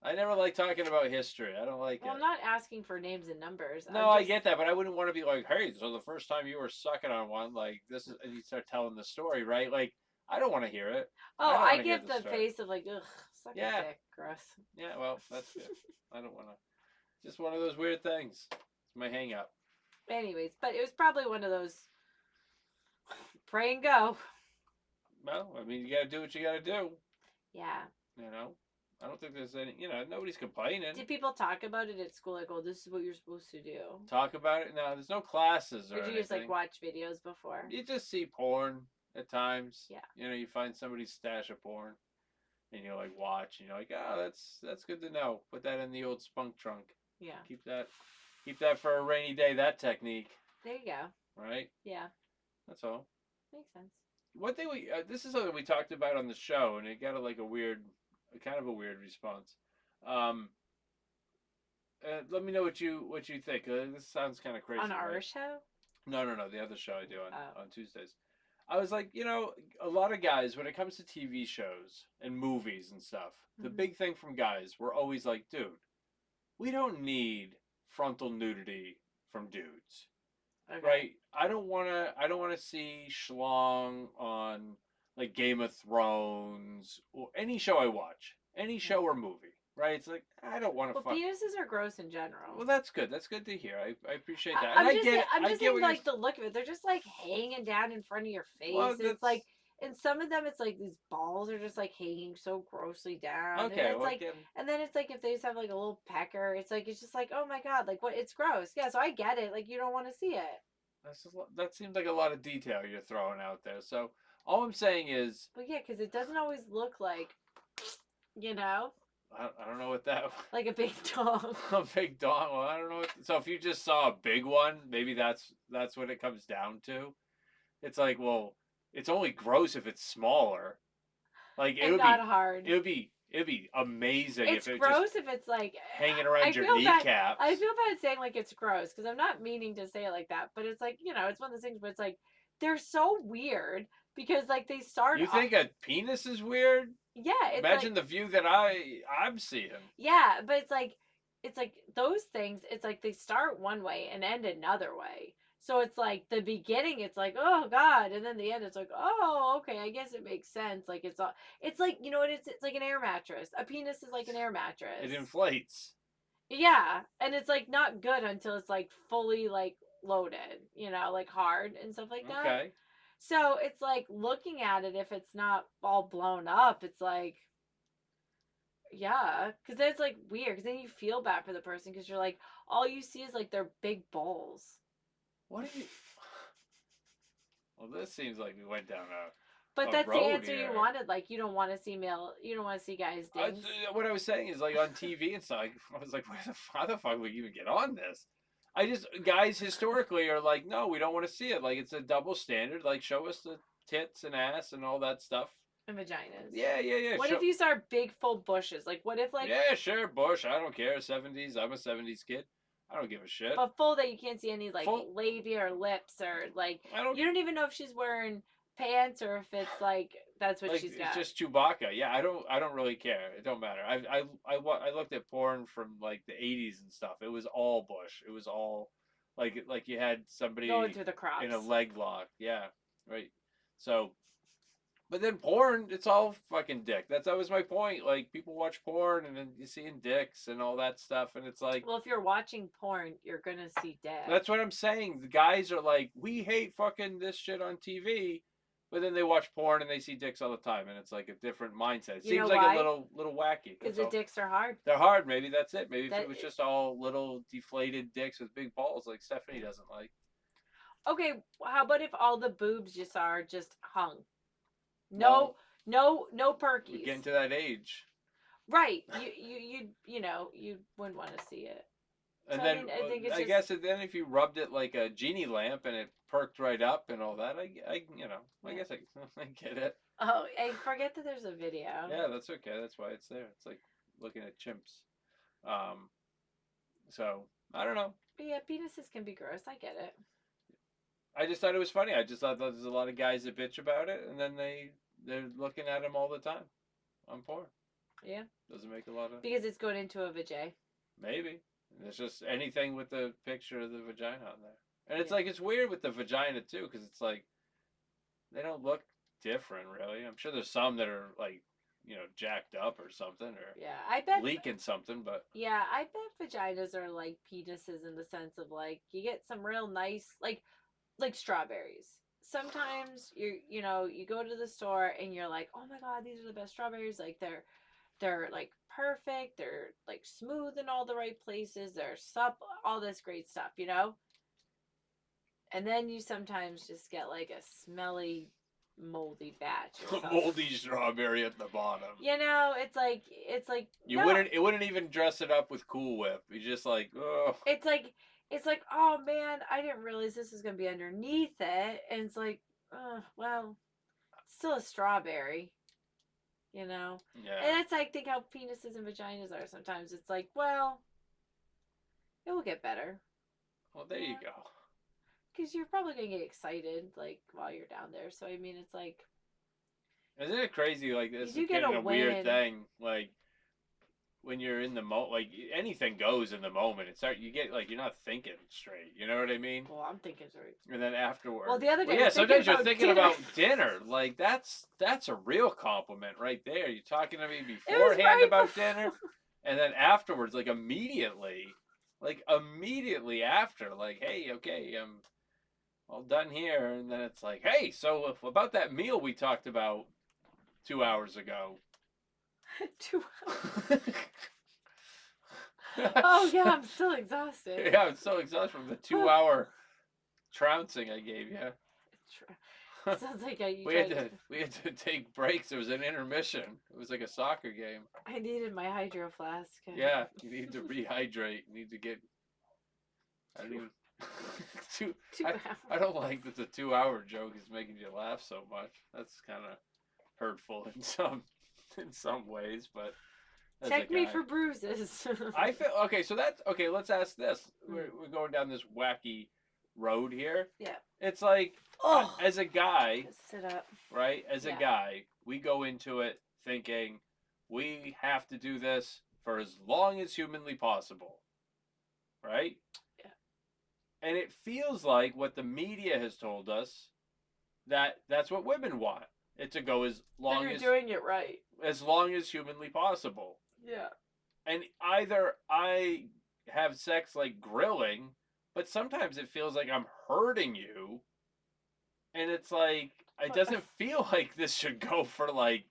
Speaker 1: I never like talking about history. I don't like it.
Speaker 2: I'm not asking for names and numbers.
Speaker 1: No, I get that, but I wouldn't want to be like, hey, so the first time you were sucking on one, like this is, and you start telling the story, right? Like, I don't want to hear it.
Speaker 2: Oh, I give the face of like, ugh, suck a dick, gross.
Speaker 1: Yeah, well, that's good. I don't want to. Just one of those weird things. It's my hang up.
Speaker 2: Anyways, but it was probably one of those pray and go.
Speaker 1: Well, I mean, you got to do what you got to do.
Speaker 2: Yeah.
Speaker 1: You know? I don't think there's any, nobody's complaining.
Speaker 2: Did people talk about it at school? Like, oh, this is what you're supposed to do.
Speaker 1: Talk about it? No, there's no classes or anything.
Speaker 2: Did you just, like, watch videos before?
Speaker 1: You just see porn at times.
Speaker 2: Yeah.
Speaker 1: You find somebody's stash of porn, and you, like, watch, and you're like, oh, that's good to know. Put that in the old spunk trunk.
Speaker 2: Yeah.
Speaker 1: Keep that for a rainy day, that technique.
Speaker 2: There you go.
Speaker 1: Right?
Speaker 2: Yeah.
Speaker 1: That's all.
Speaker 2: Makes sense.
Speaker 1: One thing this is something we talked about on the show, and it got kind of a weird response. Let me know what you think. This sounds kind of crazy.
Speaker 2: On our
Speaker 1: right?
Speaker 2: show?
Speaker 1: No, the other show I do on Tuesdays. I was like, a lot of guys, when it comes to TV shows and movies and stuff, the big thing from guys, we're always like, dude, we don't need frontal nudity from dudes. Okay. Right? I don't want to see schlong on like Game of Thrones or any show I watch, any show or movie, right? It's like, I don't want to
Speaker 2: fuck. Penises are gross in general.
Speaker 1: Well, that's good. That's good to hear. I appreciate that.
Speaker 2: I'm just saying, like, the look of it. They're just, like, hanging down in front of your face. Well, it's like, and some of them, it's like these balls are just, like, hanging so grossly down.
Speaker 1: Okay.
Speaker 2: And it's like, and then it's like, if they just have, like, a little pecker, it's like, it's just like, oh my God, like, what? It's gross. Yeah, so I get it. Like, you don't want to see it.
Speaker 1: That seems like a lot of detail you're throwing out there. So, all I'm saying is...
Speaker 2: Well, yeah, because it doesn't always look like,
Speaker 1: I don't know what that...
Speaker 2: Like a big dong.
Speaker 1: A big dong? Well, I don't know. So if you just saw a big one, maybe that's what it comes down to. It's like, well, it's only gross if it's smaller. Like, it would be...
Speaker 2: hard.
Speaker 1: It would be amazing
Speaker 2: if
Speaker 1: it
Speaker 2: gross if it's like...
Speaker 1: hanging around your kneecaps.
Speaker 2: I feel bad saying, like, it's gross, because I'm not meaning to say it like that, but it's like, it's one of those things where it's like, they're so weird... Because, like, they start...
Speaker 1: You think a penis is weird?
Speaker 2: Yeah.
Speaker 1: Imagine the view that I'm seeing.
Speaker 2: Yeah, but it's like those things, it's like they start one way and end another way. So it's like the beginning, it's like, oh, God. And then the end, it's like, oh, okay, I guess it makes sense. Like, it's like, you know what it's like an air mattress. A penis is like an air mattress.
Speaker 1: It inflates.
Speaker 2: Yeah. And it's, like, not good until it's, like, fully, like, loaded, like hard and stuff like that.
Speaker 1: Okay.
Speaker 2: So it's like looking at it, if it's not all blown up, it's like, yeah, because then it's like weird, because then you feel bad for the person, because you're like, all you see is like their big balls.
Speaker 1: What are you... Well, this seems like we went down
Speaker 2: But that's the answer you wanted. Like, you don't want to see guys dings.
Speaker 1: What I was saying is, like, on TV and stuff, I was like, how the fuck would you even get on this? Guys historically are like, no, we don't want to see it. Like, it's a double standard. Like, show us the tits and ass and all that stuff.
Speaker 2: And vaginas.
Speaker 1: Yeah.
Speaker 2: What if you saw big full bushes? Like, what if, like...
Speaker 1: Yeah, sure, bush. I don't care. 70s. I'm a 70s kid. I don't give a shit.
Speaker 2: But full that you can't see any, like, labia or lips or, like... You don't even know if she's wearing pants or if it's, like... That's what she's got.
Speaker 1: It's just Chewbacca. Yeah, I don't really care. It don't matter. I looked at porn from like the 80s and stuff. It was all bush. It was all like you had somebody
Speaker 2: going through the crops
Speaker 1: in a leg lock. Yeah, right. So, but then porn, it's all fucking dick. That was my point. Like, people watch porn and then you're seeing dicks and all that stuff, and it's like,
Speaker 2: well, if you're watching porn, you're gonna see dick.
Speaker 1: That's what I'm saying. The guys are like, we hate fucking this shit on TV. But then they watch porn and they see dicks all the time, and it's like a different mindset. It
Speaker 2: You know
Speaker 1: seems like
Speaker 2: why?
Speaker 1: a little wacky.
Speaker 2: Because the dicks are hard.
Speaker 1: They're hard. Maybe that's it. Maybe if
Speaker 2: That
Speaker 1: it was just all little deflated dicks with big balls, like Stephanie doesn't like.
Speaker 2: Okay, how about if all the boobs just are just hung? No, no perkies.
Speaker 1: We're getting to that age.
Speaker 2: Right. You know, you wouldn't want to see it.
Speaker 1: And
Speaker 2: so,
Speaker 1: then
Speaker 2: I think it's
Speaker 1: I guess then if you rubbed it like a genie lamp and it perked right up and all that, I guess I get it.
Speaker 2: Oh, I forget that there's a video.
Speaker 1: Yeah, that's okay. That's why it's there. It's like looking at chimps. So I don't know.
Speaker 2: But yeah, penises can be gross. I get it.
Speaker 1: I just thought it was funny. I just thought that there's a lot of guys that bitch about it, and then they're looking at them all the time on porn.
Speaker 2: Yeah.
Speaker 1: Doesn't make a lot of...
Speaker 2: Because it's going into a vajay.
Speaker 1: Maybe. It's just anything with the picture of the vagina on there. And it's like, it's weird with the vagina too, because it's like, they don't look different really. I'm sure there's some that are like, jacked up or something, or
Speaker 2: I bet
Speaker 1: leaking something, but
Speaker 2: yeah, I bet vaginas are like penises in the sense of like, you get some real nice, like strawberries. Sometimes you go to the store and you're like, oh my god, these are the best strawberries. Like they're like perfect. They're like smooth in all the right places. They're supple, all this great stuff, And then you sometimes just get like a smelly, moldy batch.
Speaker 1: Moldy strawberry at the bottom.
Speaker 2: It's like
Speaker 1: it wouldn't even dress it up with Cool Whip. You just like, oh.
Speaker 2: It's like, oh man, I didn't realize this was gonna be underneath it, and it's like, well, it's still a strawberry. Yeah. And it's like, think how penises and vaginas are sometimes. It's like, well, it will get better.
Speaker 1: Well, there you go.
Speaker 2: Because you're probably going to get excited, like, while you're down there. So, I mean, it's like...
Speaker 1: Isn't it crazy, like, this is
Speaker 2: getting
Speaker 1: a weird thing, like, when you're in the like, anything goes in the moment. You get, like, you're not thinking straight, you know what I mean?
Speaker 2: Well, I'm thinking straight.
Speaker 1: And then afterwards...
Speaker 2: Well, the other day,
Speaker 1: sometimes you're thinking about dinner. Like, that's a real compliment right there. You're talking to me beforehand about dinner, and then afterwards, like, immediately after, like, hey, okay, I'm all done here, and then it's like, hey, so about that meal we talked about 2 hours ago.
Speaker 2: 2 hours. Oh yeah, I'm still exhausted.
Speaker 1: Yeah, I'm so exhausted from the 2-hour trouncing I gave you.
Speaker 2: Sounds like
Speaker 1: we had to take breaks. There was an intermission. It was like a soccer game.
Speaker 2: I needed my hydro flask.
Speaker 1: Yeah, you need to rehydrate. You need to get... I don't even... I don't like that the 2-hour joke is making you laugh so much. That's kind of hurtful in some ways, but
Speaker 2: check me for bruises.
Speaker 1: I feel okay. So that's okay. Let's ask this. We're going down this wacky road here.
Speaker 2: Yeah.
Speaker 1: It's like, as a guy,
Speaker 2: sit up.
Speaker 1: Right? As a guy, we go into it thinking we have to do this for as long as humanly possible. Right? And it feels like what the media has told us that's what women want. It to go as long as
Speaker 2: you're doing it right.
Speaker 1: As long as humanly possible.
Speaker 2: Yeah.
Speaker 1: And either I have sex like grilling, but sometimes it feels like I'm hurting you. And it's like, it doesn't feel like this should go for like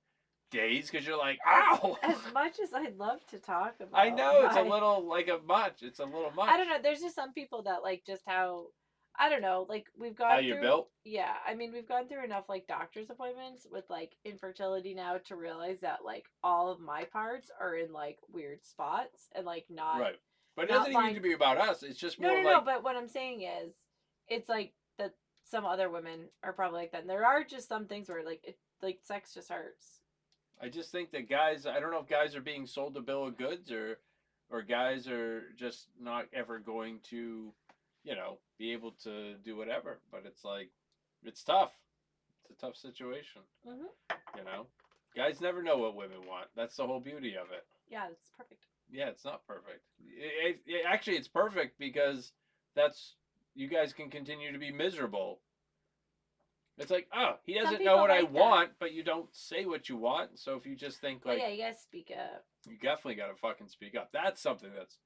Speaker 1: days, because you're like, ow!
Speaker 2: As much as I'd love to talk about,
Speaker 1: I know, it's a little much. It's a little much.
Speaker 2: I don't know. There's just some people that like just how, I don't know, like we've gone through...
Speaker 1: How you built?
Speaker 2: Yeah. I mean, we've gone through enough like doctor's appointments with like infertility now to realize that like all of my parts are in like weird spots and like not... Right.
Speaker 1: But it doesn't even need to be about us. It's just more
Speaker 2: No, but what I'm saying is, it's like that some other women are probably like that. And there are just some things where like, sex just hurts.
Speaker 1: I just think that guys, I don't know if guys are being sold a bill of goods or guys are just not ever going to, be able to do whatever. But it's like, it's tough. It's a tough situation. Mm-hmm. Guys never know what women want. That's the whole beauty of it.
Speaker 2: Yeah, it's perfect.
Speaker 1: Yeah, it's not perfect. Actually, it's perfect because you guys can continue to be miserable. It's like, oh, he doesn't know what I want, but you don't say what you want. So if you just think like...
Speaker 2: yeah, you gotta speak up.
Speaker 1: You definitely gotta fucking speak up. That's something that's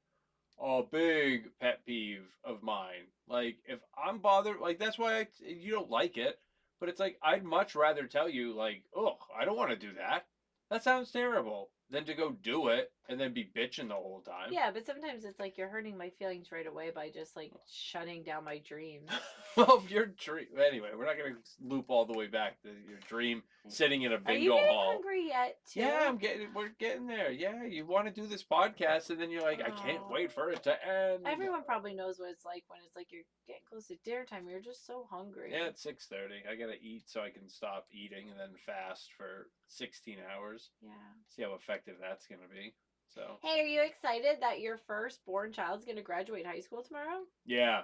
Speaker 1: a big pet peeve of mine. Like, if I'm bothered, like, that's why you don't like it. But it's like, I'd much rather tell you, like, oh, I don't want to do that. That sounds terrible. Than to go do it and then be bitching the whole time.
Speaker 2: Yeah, but sometimes it's like you're hurting my feelings right away by just like shutting down my dreams.
Speaker 1: Well, if your dream. Anyway, we're not going to loop all the way back to your dream sitting in a bingo
Speaker 2: Are you getting
Speaker 1: hall.
Speaker 2: hungry yet, too?
Speaker 1: Yeah, we're getting there. Yeah, you want to do this podcast, and then you're like, I can't wait for it to end.
Speaker 2: Everyone probably knows what it's like when it's like you're getting close to dinner time. You're just so hungry.
Speaker 1: Yeah, it's 6:30. I gotta eat so I can stop eating and then fast for 16 hours.
Speaker 2: Yeah.
Speaker 1: See how effective that's gonna be. So.
Speaker 2: Hey, are you excited that your firstborn child's gonna graduate high school tomorrow?
Speaker 1: Yeah,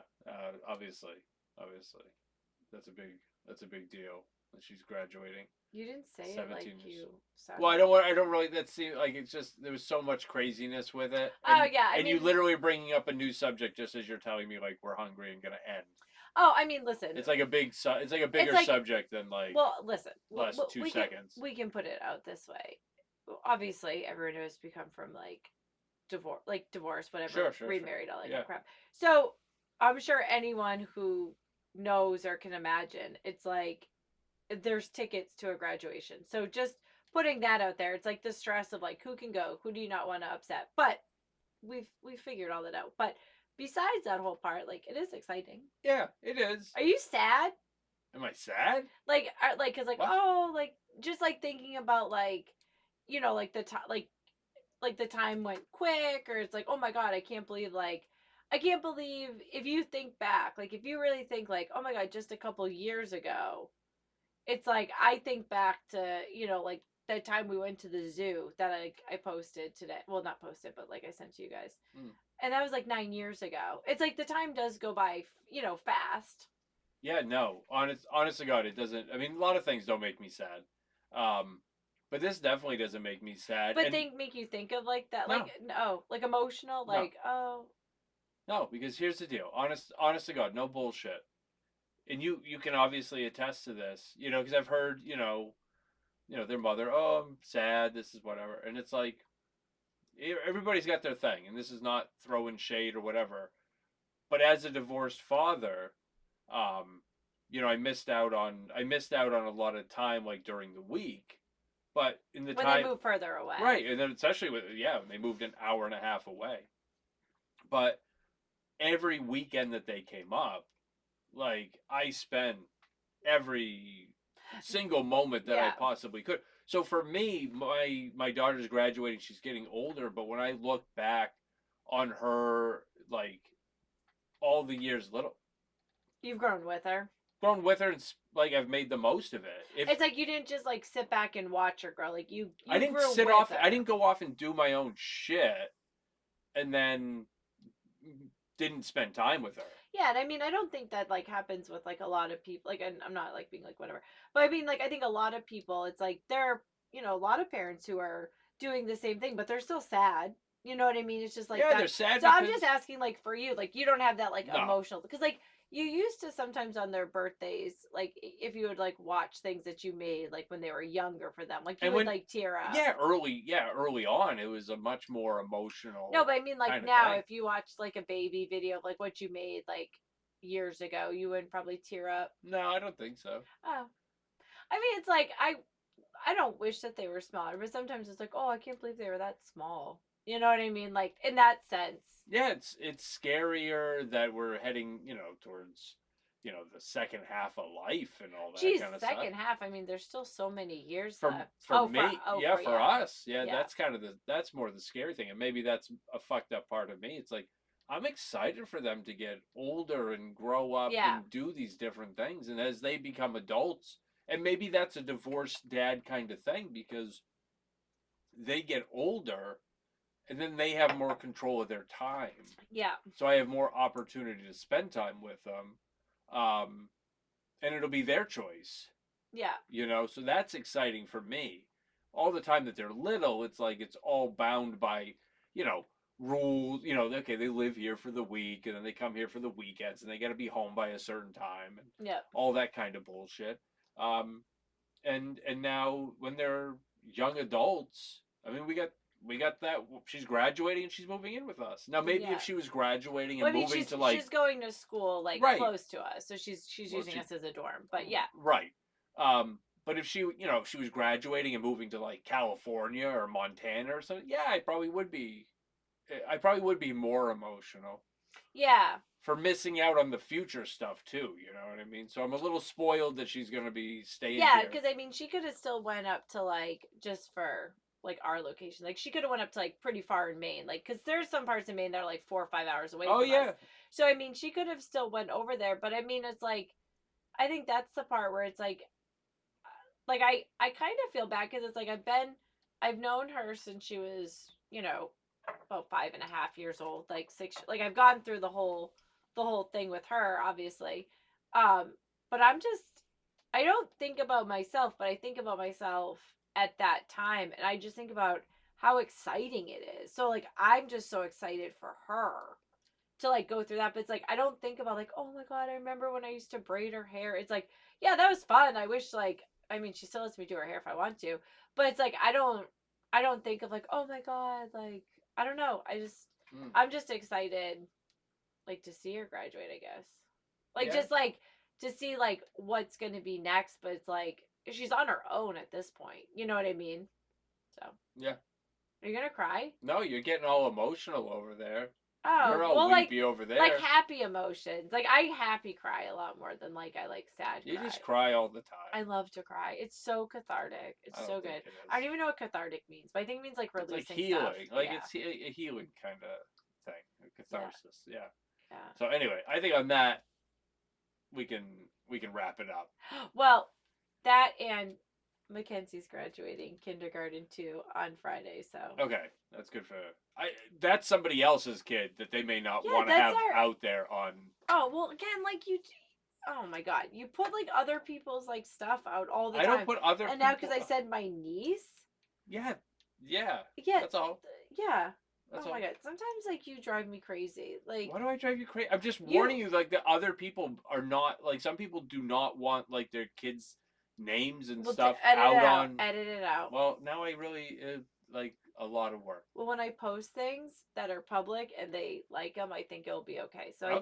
Speaker 1: obviously, that's a big deal that she's graduating.
Speaker 2: You didn't say it like you.
Speaker 1: Well, I don't really. That seems like it's just there was so much craziness with it. And,
Speaker 2: oh yeah,
Speaker 1: and you literally bringing up a new subject just as you're telling me like we're hungry and gonna end.
Speaker 2: Oh, I mean, listen.
Speaker 1: It's like a big. It's like a bigger subject than like.
Speaker 2: Well, listen.
Speaker 1: Last 2 seconds.
Speaker 2: We can put it out this way. Obviously, everyone knows we come from like divorce, whatever, remarried, all that crap. So I'm sure anyone who knows or can imagine, it's like there's tickets to a graduation. So just putting that out there, it's like the stress of like who can go, who do you not want to upset. But we've figured all that out. But besides that whole part, like it is exciting.
Speaker 1: Yeah, it is.
Speaker 2: Are you sad?
Speaker 1: Am I sad?
Speaker 2: Like, cause like what? Oh, like just like thinking about like, you know, like the time, like the time went quick, or it's like, oh my god, I can't believe if you think back, like if you really think like, oh my god, just a couple years ago, it's like I think back to, you know, like that time we went to the zoo that I posted today. Well, not posted, but like I sent to you guys. And that was like 9 years ago. It's like the time does go by, you know, fast.
Speaker 1: Yeah, no. Honest to God, it doesn't. I mean, a lot of things don't make me sad. But this definitely doesn't make me sad.
Speaker 2: But make you think of like that, like no, like emotional, like oh.
Speaker 1: No, because here's the deal. Honest to God, no bullshit. And you can obviously attest to this, you know, because I've heard, you know, their mother, oh, I'm sad, this is whatever, and it's like everybody's got their thing, and this is not throwing shade or whatever. But as a divorced father, you know, I missed out on a lot of time like during the week. But in the
Speaker 2: when
Speaker 1: time
Speaker 2: they moved further away,
Speaker 1: right, and then especially when they moved an hour and a half away. But every weekend that they came up, like I spent every single moment that I possibly could. So for me, my daughter's graduating; she's getting older. But when I look back on her, like all the years little,
Speaker 2: you've grown with her.
Speaker 1: Grown with her, and like I've made the most of it.
Speaker 2: It's like you didn't just like sit back and watch her grow. Like you
Speaker 1: I didn't sit off. Her. I didn't go off and do my own shit, and then didn't spend time with her.
Speaker 2: Yeah, and I mean, I don't think that like happens with like a lot of people. Like, I'm not like being like whatever, but I mean, like I think a lot of people, it's like there are, you know, a lot of parents who are doing the same thing, but they're still sad. You know what I mean? It's just like
Speaker 1: they're sad.
Speaker 2: So I'm just asking, like for you, like you don't have that like emotional, because like you used to sometimes on their birthdays, like if you would like watch things that you made like when they were younger for them, like you would like tear up.
Speaker 1: Yeah, early on it was a much more emotional.
Speaker 2: No, but I mean like now if you watch like a baby video of like what you made like years ago, you would probably tear up.
Speaker 1: No, I don't think so.
Speaker 2: Oh. I mean, it's like I don't wish that they were smaller, but sometimes it's like, oh, I can't believe they were that small. You know what I mean? Like in that sense.
Speaker 1: Yeah, it's scarier that we're heading, you know, towards, you know, the second half of life and all that kind of stuff.
Speaker 2: Second half. I mean, there's still so many years
Speaker 1: left. For me, for us, that's kind of that's more the scary thing, and maybe that's a fucked up part of me. It's like I'm excited for them to get older and grow up and do these different things, and as they become adults, and maybe that's a divorced dad kind of thing because they get older. And then they have more control of their time.
Speaker 2: Yeah.
Speaker 1: So I have more opportunity to spend time with them. And it'll be their choice.
Speaker 2: Yeah.
Speaker 1: You know, so that's exciting for me. All the time that they're little, it's like it's all bound by, you know, rules. You know, okay, they live here for the week and then they come here for the weekends and they got to be home by a certain time. And all that kind of bullshit. And now when they're young adults, I mean, we got we got that. She's graduating and she's moving in with us. Now, maybe if she was graduating and
Speaker 2: well, I mean,
Speaker 1: moving
Speaker 2: she's going to school like close to us, so she's using us as a dorm. But yeah,
Speaker 1: right. But if she, if she was graduating and moving to like California or Montana or something, yeah, I probably would be. I probably would be more emotional.
Speaker 2: Yeah.
Speaker 1: For missing out on the future stuff too, you know what I mean? So I'm a little spoiled that she's gonna be staying here.
Speaker 2: Yeah, because I mean, she could have still went up to like just for like our location. Like she could have went up to like pretty far in Maine, like because there's some parts in Maine that are like 4 or 5 hours away.
Speaker 1: Oh
Speaker 2: from
Speaker 1: yeah.
Speaker 2: us. So I mean, she could have still went over there, but I mean, it's like I think that's the part where it's like I kind of feel bad because it's like I've known her since she was about 5.5 years old, like 6, like I've gone through the whole thing with her, obviously. But I don't think about myself, but I think about myself at that time, and I just think about how exciting it is. So like I'm just so excited for her to like go through that, but it's like I don't think about like, oh my god, I remember when I used to braid her hair. It's like, yeah, that was fun. I wish like I mean she still lets me do her hair if I want to, but it's like I don't think of like, oh my god, like I don't know. I'm just excited like to see her graduate, I guess. Like just like to see like what's gonna be next, but it's like she's on her own at this point. You know what I mean? So
Speaker 1: yeah.
Speaker 2: Are you gonna cry?
Speaker 1: No, you're getting all emotional over there.
Speaker 2: Oh,
Speaker 1: you're all weepy over there.
Speaker 2: Like happy emotions. Like I happy cry a lot more than like I like sad
Speaker 1: you
Speaker 2: cry.
Speaker 1: just cry all the time.
Speaker 2: I love to cry. It's so cathartic. It's so good. I don't even know what cathartic means, but I think it means like releasing
Speaker 1: it's like healing.
Speaker 2: stuff.
Speaker 1: Like it's a healing kind of thing. Catharsis. Yeah. So anyway, I think on that we can wrap it up.
Speaker 2: Well, that and Mackenzie's graduating kindergarten too on Friday, so
Speaker 1: okay, that's good for that's somebody else's kid that they may not want to have out there on.
Speaker 2: Oh well, again, like you. Oh my god, you put like other people's like stuff out all the time.
Speaker 1: I don't put other.
Speaker 2: And now because I said my niece.
Speaker 1: Yeah. Yeah. That's all.
Speaker 2: Yeah. That's my god, sometimes like you drive me crazy. Like,
Speaker 1: why do I drive you crazy? I'm just warning you. Like the other people are not like some people do not want like their kids' names and stuff on.
Speaker 2: Edit it out.
Speaker 1: Well, now I really like a lot of work.
Speaker 2: Well, when I post things that are public and they like them, I think it'll be okay. So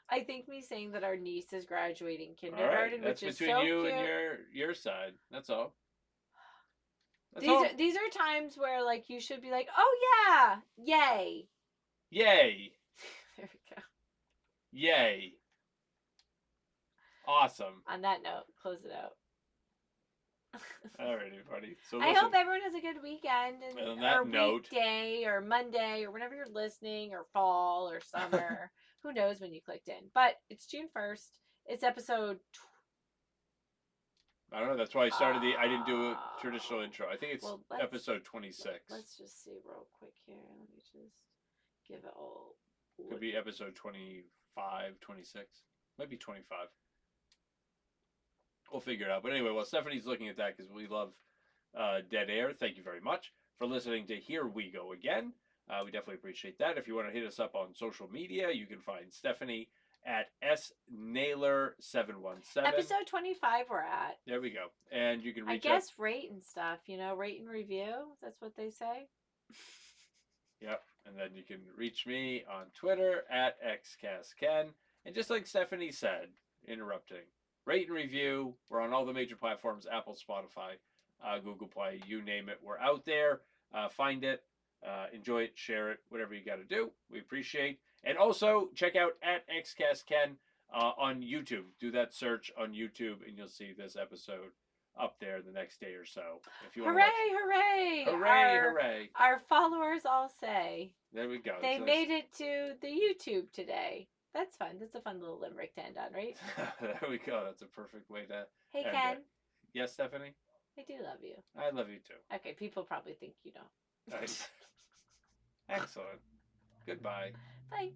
Speaker 2: I think me saying that our niece is graduating kindergarten, which is
Speaker 1: between
Speaker 2: so
Speaker 1: you
Speaker 2: cute.
Speaker 1: And your side. That's all.
Speaker 2: These are times where like you should be like, oh yeah, yay.
Speaker 1: Yay.
Speaker 2: There we go.
Speaker 1: Yay. Awesome.
Speaker 2: On that note, close it out.
Speaker 1: All right, everybody. So
Speaker 2: I hope everyone has a good weekend and
Speaker 1: on that note,
Speaker 2: weekday or Monday or whenever you're listening, or fall or summer. Who knows when you clicked in? But it's June 1st. It's episode.
Speaker 1: I don't know. That's why I started I didn't do a traditional intro. I think it's episode 26.
Speaker 2: Let's just see real quick here. Let me just give it all.
Speaker 1: Could be episode 25, 26. Might be 25. We'll figure it out. But anyway, while Stephanie's looking at that, because we love dead air, thank you very much for listening to Here We Go Again. We definitely appreciate that. If you want to hit us up on social media, you can find Stephanie at snailer717.
Speaker 2: Episode 25 we're at.
Speaker 1: There we go. And you can reach
Speaker 2: out. Rate and stuff, rate and review. That's what they say.
Speaker 1: Yep. And then you can reach me on Twitter at xcastken. And just like Stephanie said, interrupting, rate and review. We're on all the major platforms: Apple, Spotify, Google Play, you name it. We're out there. Find it, enjoy it, share it, whatever you got to do. We appreciate. And also check out at xcastken on YouTube. Do that search on YouTube, and you'll see this episode up there the next day or so. If you
Speaker 2: hooray! Hooray!
Speaker 1: Hooray! Hooray!
Speaker 2: Our followers all say.
Speaker 1: There we go.
Speaker 2: They made it to the YouTube today. That's fun. That's a fun little limerick to end on, right?
Speaker 1: There we go. That's a perfect way to.
Speaker 2: Hey, Ken.
Speaker 1: Yes, Stephanie?
Speaker 2: I do love you.
Speaker 1: I love you too.
Speaker 2: Okay, people probably think you don't.
Speaker 1: Nice. Excellent. Goodbye.
Speaker 2: Bye.